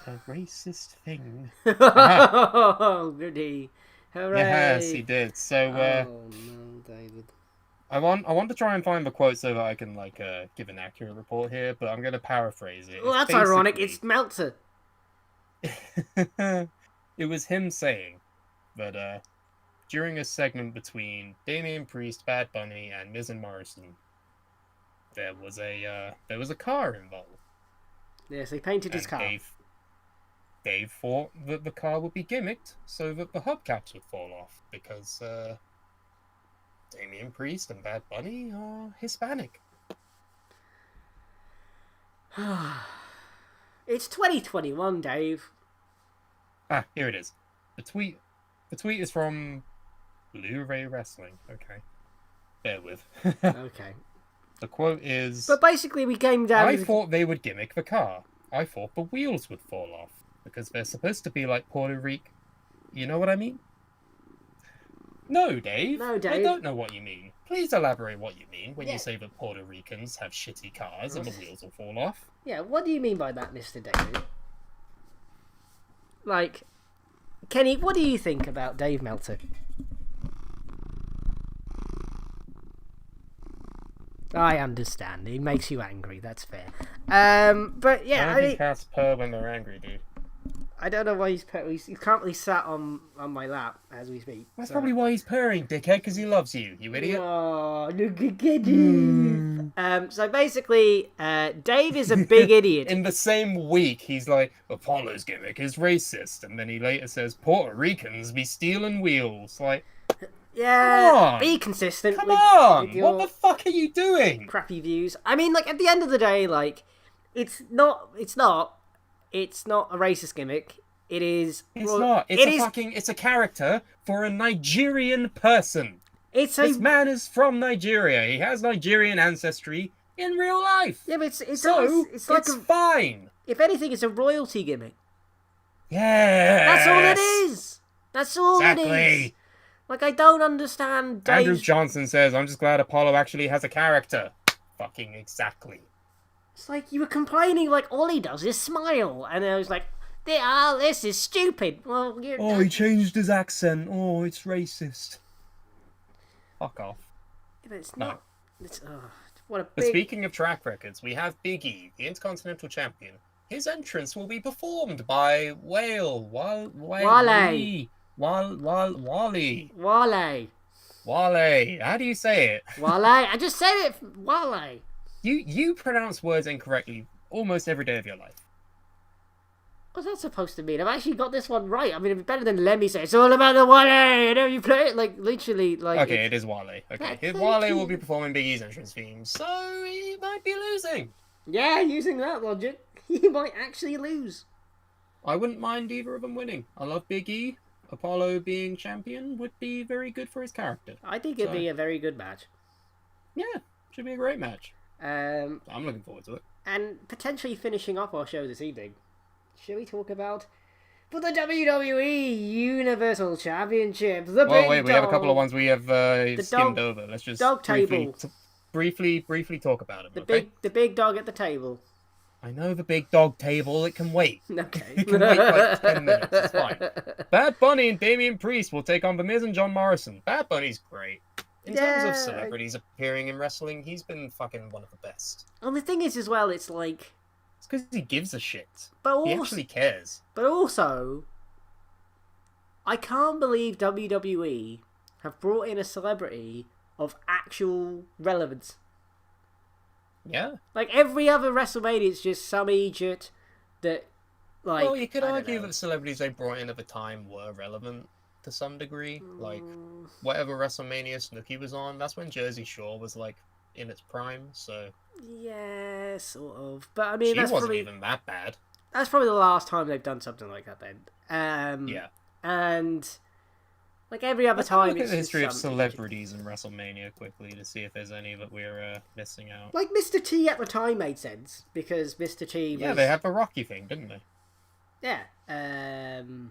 a racist thing. Oh, goody. Hooray. Yes, he did. So, oh, no, David. I want to try and find the quote so that I can, give an accurate report here, but I'm going to paraphrase it. Well, that's ironic. It's Meltzer. It was him saying that, during a segment between Damian Priest, Bad Bunny, and Miz and Morrison, there was a car involved. Yes, he painted his car. Dave thought that the car would be gimmicked so that the hubcaps would fall off because Damian Priest and Bad Bunny are Hispanic. It's 2021, Dave. Ah, here it is. The tweet is from Blu-ray Wrestling. Okay, bear with. Okay. The quote is... But basically we came down... I thought they would gimmick the car. I thought the wheels would fall off. Because they're supposed to be like Puerto Rico. You know what I mean? No, Dave. No, Dave. I don't know what you mean. Please elaborate what you mean when you say that Puerto Ricans have shitty cars and the wheels will fall off. Yeah, what do you mean by that, Mr. David? Like, Kenny, what do you think about Dave Meltzer? I understand. It makes you angry. That's fair. But yeah, I think cats purr when they're angry, dude. I don't know why he's currently sat on my lap as we speak. That's probably why he's purring, dickhead, because he loves you, you idiot. Oh, look at Dave. So basically, Dave is a big idiot. In the same week, he's like, Apollo's gimmick is racist, and then he later says, Puerto Ricans be stealing wheels. Like, yeah, be consistent. Come on! What the fuck are you doing? Crappy views. I mean, like, at the end of the day, like, it's not a racist gimmick. It is. It's not. It's a character for a Nigerian person. This man is from Nigeria. He has Nigerian ancestry in real life. Yeah, but it's fine. If anything, it's a royalty gimmick. Yeah. That's all it is. That's all it is. Like, I don't understand Dave's... Andrew Johnson says, I'm just glad Apollo actually has a character. Fucking exactly. It's like, you were complaining like all he does is smile. And I was like, this is stupid. Well, he changed his accent. Oh, it's racist. Fuck off. Yeah, but it's not... No. But speaking of track records, we have Big E, the Intercontinental Champion. His entrance will be performed by Wale. Wale. How do you say it? Wale. I just said it. Wale. You pronounce words incorrectly almost every day of your life. What's that supposed to mean? I've actually got this one right. I mean, it's better than Lemmy say it's all about the Wale. You know, you play it like literally like. Okay, it is Wale. Okay, Wale will be performing Big E's entrance theme, so he might be losing. Yeah, using that logic, he might actually lose. I wouldn't mind either of them winning. I love Big E. Apollo being champion would be very good for his character. I think it'd be a very good match. Yeah, should be a great match. I'm looking forward to it. And potentially finishing off our show this evening, shall we talk about for the WWE Universal Championship? We have a couple of ones we have skimmed over. Let's just briefly talk about them. The big dog at the table. I know the big dog table. It can wait. Okay. It can wait like 10 minutes. It's fine. Bad Bunny and Damian Priest will take on The Miz and John Morrison. Bad Bunny's great. In terms of celebrities appearing in wrestling, he's been fucking one of the best. And the thing is, as well, it's like... It's because he gives a shit. But He also, actually cares. but also, I can't believe WWE have brought in a celebrity of actual relevance. Yeah. Like every other WrestleMania, it's just some idiot that, like. Well, you could I don't argue know. that the celebrities they brought in at the time were relevant to some degree. Like, Mm, whatever WrestleMania Snooki was on, that's when Jersey Shore was, like, in its prime, so... yeah, sort of. But I mean, She that's wasn't probably even that bad. that's probably the last time they've done something like that. Then, Yeah. and like every other Let's have a time, look at it's the just history of some idiot. celebrities in WrestleMania quickly to see if there's any that we're missing out. Like Mr. T at the time made sense because Mr. T was Yeah, they had the Rocky thing, didn't they? yeah, and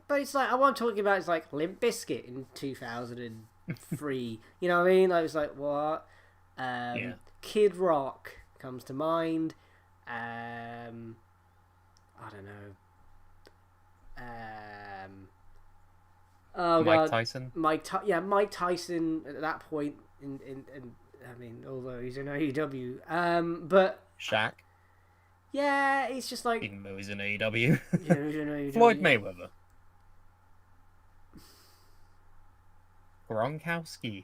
but it's like what I'm talking about is like Limp Bizkit in 2003. You know what I mean? I was like, what? Yeah. Kid Rock comes to mind. I don't know. Oh Mike God, Tyson. Mike Tyson at that point in I mean, although he's in AEW, but Shaq, yeah, it's just like even though he's in AEW. yeah, he's in AEW. Floyd Mayweather. Gronkowski.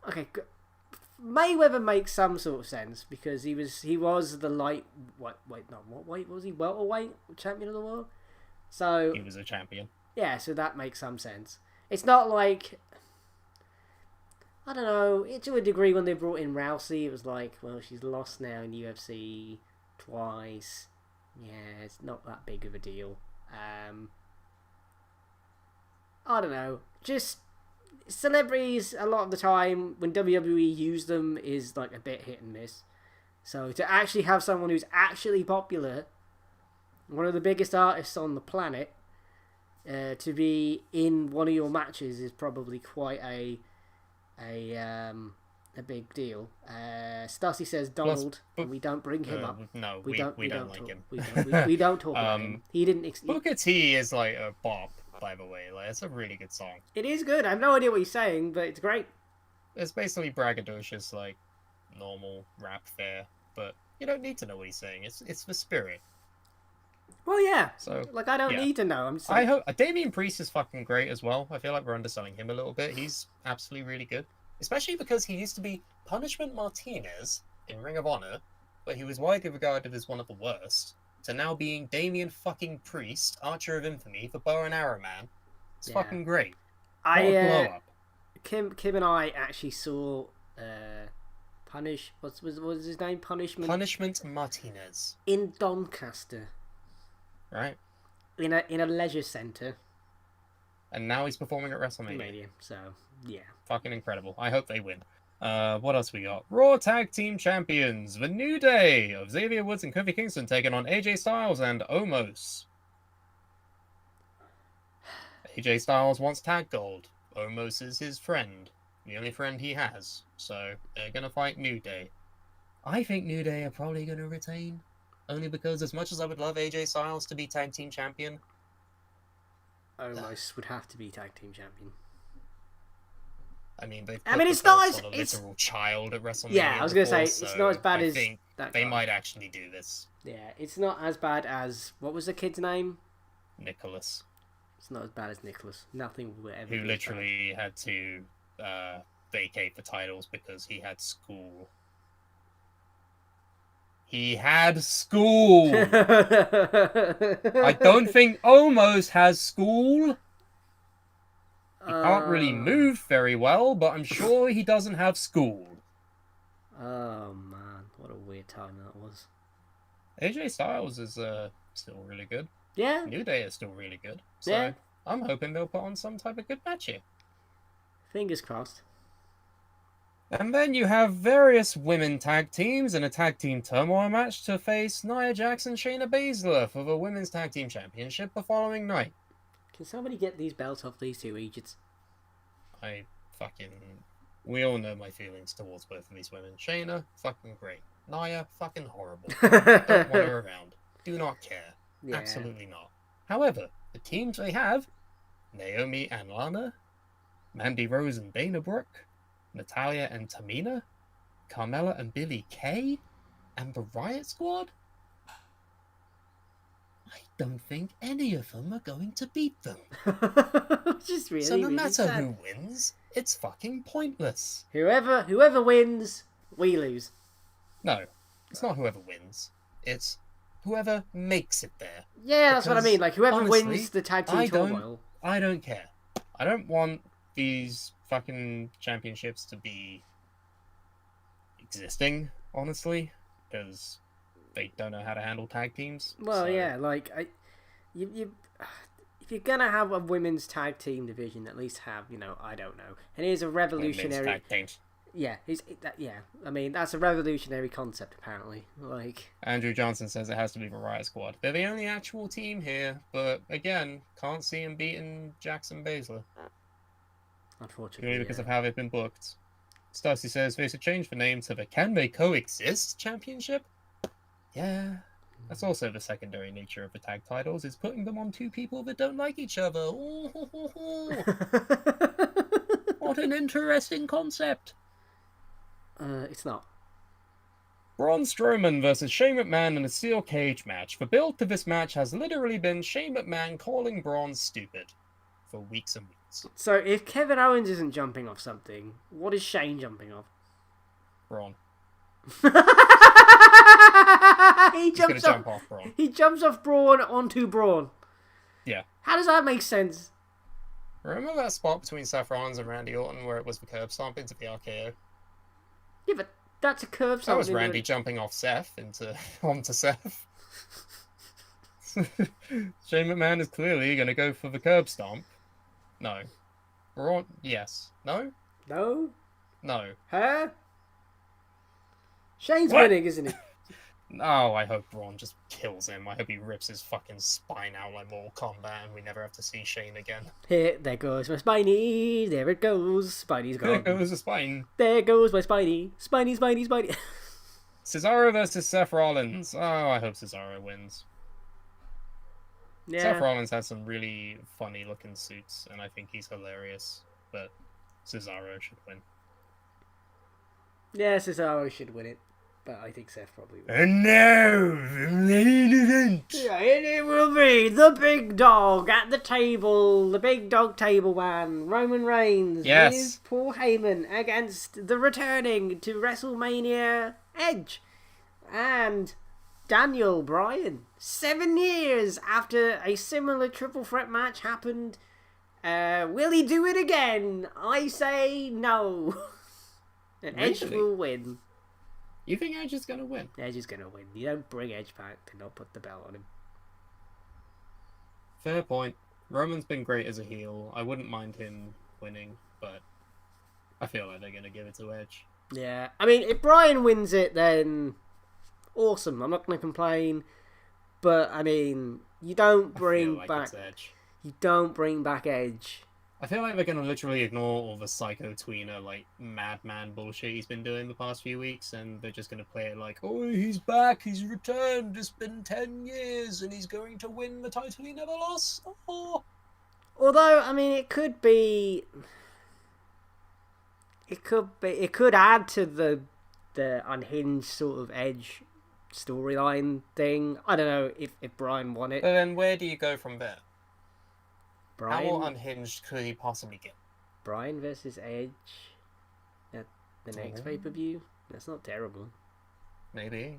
Okay, Mayweather makes some sort of sense because he was the light what weight was he, welterweight champion of the world? So He was a champion. yeah, so that makes some sense. It's not like I don't know. To a degree, when they brought in Rousey, it was like, well, she's lost now in UFC twice. Yeah, it's not that big of a deal. I don't know. Just celebrities, a lot of the time, when WWE use them, is like a bit hit and miss. So to actually have someone who's actually popular, one of the biggest artists on the planet, to be in one of your matches is probably quite a big deal. Stussy says Donald, and we don't bring him up. No, we don't like talk, him. We don't talk about him. He didn't. Booker T is like a bop, by the way. Like, it's a really good song. It is good. I have no idea what he's saying, but it's great. It's basically braggadocious, like normal rap fare, but you don't need to know what he's saying. It's the spirit. Well, yeah. So like, I don't yeah. need to know. I'm just I like, hope Damian Priest is fucking great as well. I feel like we're underselling him a little bit. He's absolutely really good, especially because he used to be Punishment Martinez in Ring of Honor, where he was widely regarded as one of the worst, to now being Damian fucking Priest, Archer of Infamy, the Bow and Arrow Man. It's Yeah. fucking great. What a blow up. Kim and I actually saw what was his name? Punishment Martinez. In Doncaster, Right? in a leisure centre. And now he's performing at WrestleMania. So yeah. Fucking incredible. I hope they win. What else we got? Raw Tag Team Champions. The New Day of Xavier Woods and Kofi Kingston taking on AJ Styles and Omos. AJ Styles wants tag gold. Omos is his friend. The only friend he has. So they're going to fight New Day. I think New Day are probably going to retain. Only because as much as I would love AJ Styles to be tag team champion, Omos would have to be tag team champion. I mean, they've it's not as on a literal child at WrestleMania. Yeah, I was gonna say before, it's so not as bad I as think that they guy. might actually do this. Yeah, it's not as bad as what was the kid's name? Nicholas, It's not as bad as Nicholas. Nothing will ever. who be literally had to vacate the titles because he had school. He had school. bad. I don't think Omos has school. He can't really Uh, move very well, but I'm sure he doesn't have school. Oh man, what a weird time that was. AJ Styles is still really good. Yeah, New Day is still really good. So Yeah. I'm hoping they'll put on some type of good match here. fingers crossed. And then you have various women tag teams in a tag team turmoil match to face Nia Jax and Shayna Baszler for the women's tag team championship the following night. Can somebody get these belts off these two idiots? We all know my feelings towards both of these women. Shayna, fucking great. Nia, fucking horrible. Don't want her around. Do not care. Yeah. Absolutely not. However, the teams they have, Naomi and Lana, Mandy Rose and Dana Brooke, Natalia and Tamina, Carmella and Billy Kay and the Riot Squad? I don't think any of them are going to beat them. Which is really, So no really matter sad. who wins, it's fucking pointless. Whoever wins, we lose. No, it's not whoever wins. It's whoever makes it there. Yeah, that's what I Because, mean. Like, whoever honestly, wins the tag team turmoil. I don't care. I don't want these fucking championships to be existing, honestly, because they don't know how to handle tag teams. Well, so... yeah, like if you're gonna have a women's tag team division, at least have, I don't know. And here's a revolutionary. Women's tag teams. Yeah, I mean, that's a revolutionary concept, apparently. Like, Andrew Johnson says it has to be the Riot Squad. They're the only actual team here, but again, can't see him beating Jackson Baszler. unfortunately, Purely because of how they've been booked. Stacy says they should change the name to the Can They Coexist Championship? Yeah. That's also the secondary nature of the tag titles, is putting them on two people that don't like each other. Ooh, ho, ho, ho. What an interesting concept. It's not. Braun Strowman versus Shane McMahon in a steel cage match. The build to this match has literally been Shane McMahon calling Braun stupid for weeks and weeks. So if Kevin Owens isn't jumping off something, what is Shane jumping off? Braun. He jumps jump off Braun. He jumps off Braun onto Braun. Yeah. How does that make sense? Remember that spot between Seth Rollins and Randy Orton where it was the curb stomp into the RKO? Yeah, but that's a curve. That was Randy jumping off Seth onto Seth. Shane McMahon is clearly going to go for the curb stomp. No. Braun, yes. No? No? No. Huh? Shane's What? winning, isn't he? Oh, I hope Braun just kills him. I hope he rips his fucking spine out like Mortal Kombat and we never have to see Shane again. Here, there goes my Spidey. There it goes. Spidey's There gone. goes the spine. There goes my Spidey. Spidey, Spidey, Spidey. Cesaro versus Seth Rollins. Oh, I hope Cesaro wins. Yeah. Seth Rollins has some really funny looking suits and I think he's hilarious. But Cesaro should win. Yeah, Cesaro should win it. But I think Seth probably will. And now, the main event. Yeah, and it will be the big dog at the table, the big dog table man, Roman Reigns, Yes. with Paul Heyman against the returning to WrestleMania Edge and Daniel Bryan. 7 years after a similar triple threat match happened, will he do it again? I say no. And Edge Really? will win. You think Edge is going to win? Edge is going to win. You don't bring Edge back to not put the belt on him. Fair point. Roman's been great as a heel. I wouldn't mind him winning, but I feel like they're going to give it to Edge. Yeah. I mean, if Bryan wins it, then awesome. I'm not going to complain. But, I mean, you don't bring like back... it's Edge. You don't bring back Edge. I feel like they're going to literally ignore all the psycho tweener, like, madman bullshit he's been doing the past few weeks, and they're just going to play it like, oh, he's back, he's returned, it's been 10 years, and he's going to win the title he never lost. Oh. Although, I mean, it could be... It could add to the unhinged sort of Edge storyline thing. I don't know if Bryan won it. But then where do you go from there? Bryan, How unhinged could he possibly get? Bryan versus Edge at the next pay-per-view? That's not terrible. Maybe.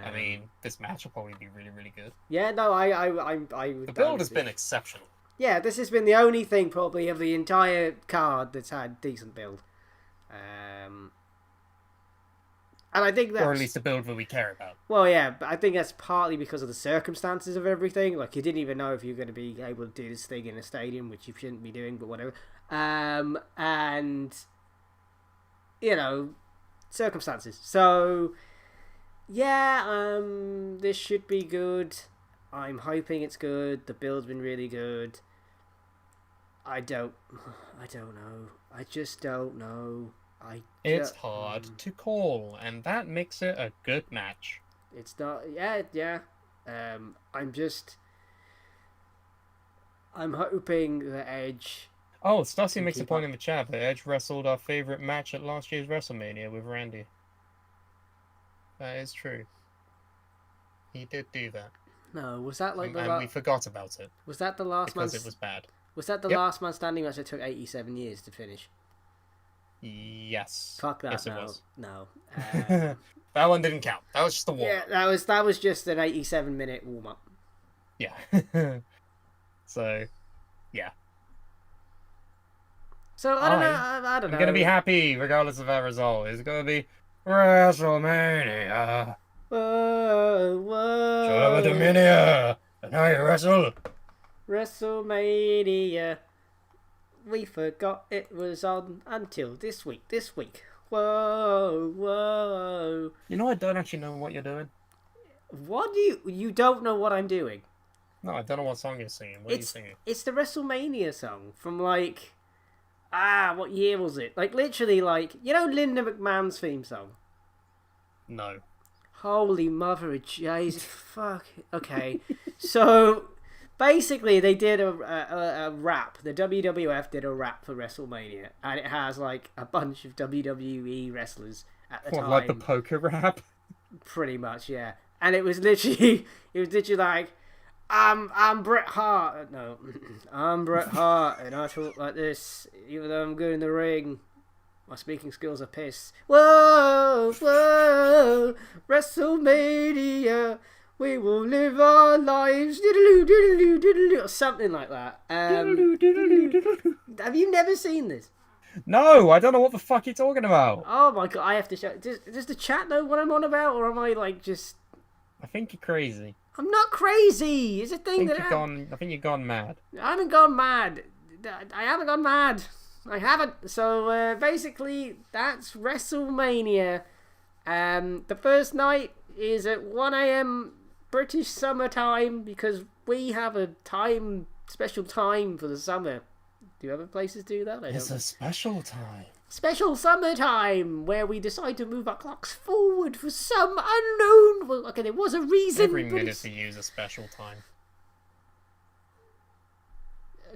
I mean, this match will probably be really, really good. Yeah, no, I The build has been exceptional. Yeah, this has been the only thing probably of the entire card that's had decent build. And I think that's... Or at least a build that we care about. Well, yeah, but I think that's partly because of the circumstances of everything. Like, you didn't even know if you were going to be able to do this thing in a stadium, which you shouldn't be doing, but whatever. And, you know, circumstances. So, yeah, this should be good. I'm hoping it's good. The build's been really good. I don't know. I just don't know. It's hard to call, and that makes it a good match. It's not... Yeah. I'm hoping that Edge... Oh, Stassi makes a keep point up. in the chat that Edge wrestled our favorite match at last year's WrestleMania with Randy. That is true. He did do that. No, was that like And we forgot about it was that the last because man? it was bad. Was that the Yep. last man standing match that took 87 years to finish? Yes. Fuck that. Yes, it no, was. no. That one didn't count. That was just the warm Yeah, up. that was just an 87-minute warm up. Yeah. So, yeah. So I don't know. I don't know. I'm gonna be happy regardless of our result. It's gonna be WrestleMania. Whoa, whoa. WrestleMania. And how you wrestle? WrestleMania. We forgot it was on until this week. Whoa, whoa. You know, I don't actually know what you're doing. What do you don't know what I'm doing? No, I don't know what song you're singing. What are you singing? It's the WrestleMania song from like, what year was it? Like literally like, you know Linda McMahon's theme song? No. Holy mother of Jesus. Fuck. Okay. So basically they did a rap. The WWF did a rap for WrestleMania. And it has like a bunch of WWE wrestlers at the time. Like the poker rap? Pretty much, yeah. And it was literally like, I'm Bret Hart. No, I'm Bret Hart, and I talk like this, even though I'm good in the ring. My speaking skills are piss. Whoa, whoa, WrestleMania, we will live our lives, diddle-oo, diddle-oo, diddle-oo, or something like that. Have you never seen this? No, I don't know what the fuck you're talking about. Oh my god, I have to show. Does the chat know what I'm on about, or am I like just? I think you're crazy. I'm not crazy. It's a thing I think you've gone mad. I haven't gone mad. I haven't gone mad. I haven't. So basically, that's WrestleMania. The first night is at 1 a.m. British summertime because we have a special time for the summer. Do other places do that? It's a special time. Special summertime where we decide to move our clocks forward for some unknown. Well, okay, there was a reason. Every minute we use a special time.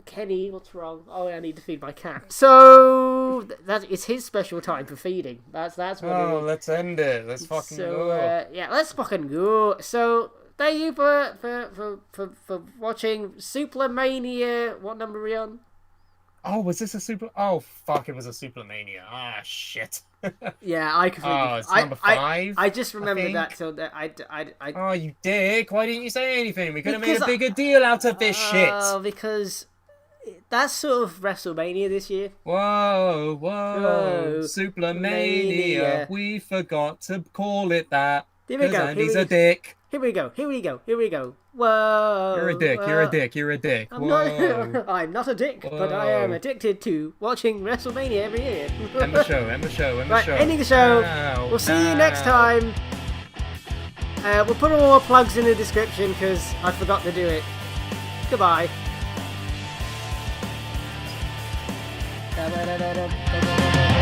Kenny, what's wrong? Oh, I need to feed my cat. So that it's his special time for feeding. That's what. Oh, let's end it. Let's fucking go. Yeah, let's fucking go. So thank you for watching SuplahMania. What number are we on? Oh, was this a super? Oh, fuck! It was a SuplahMania. Ah, shit. Yeah, I completely. Oh, it's number 5. I just remembered that. So that I. Oh, you dick! Why didn't you say anything? We could have made a Because bigger deal out of this shit. Because that's sort of WrestleMania this year. Whoa, Whoa, SuplahMania. Mania. We forgot to call it that. Here we go. Andy's a dick. Here we go. Whoa. You're a dick. You're a dick. I'm Whoa. not. I'm not a dick, but I am Whoa. addicted to watching WrestleMania every year. End the show. Right, ending the show. Now, We'll see you next time. We'll put all our plugs in the description because I forgot to do it. Goodbye. Da-da-da-da-da-da-da-da.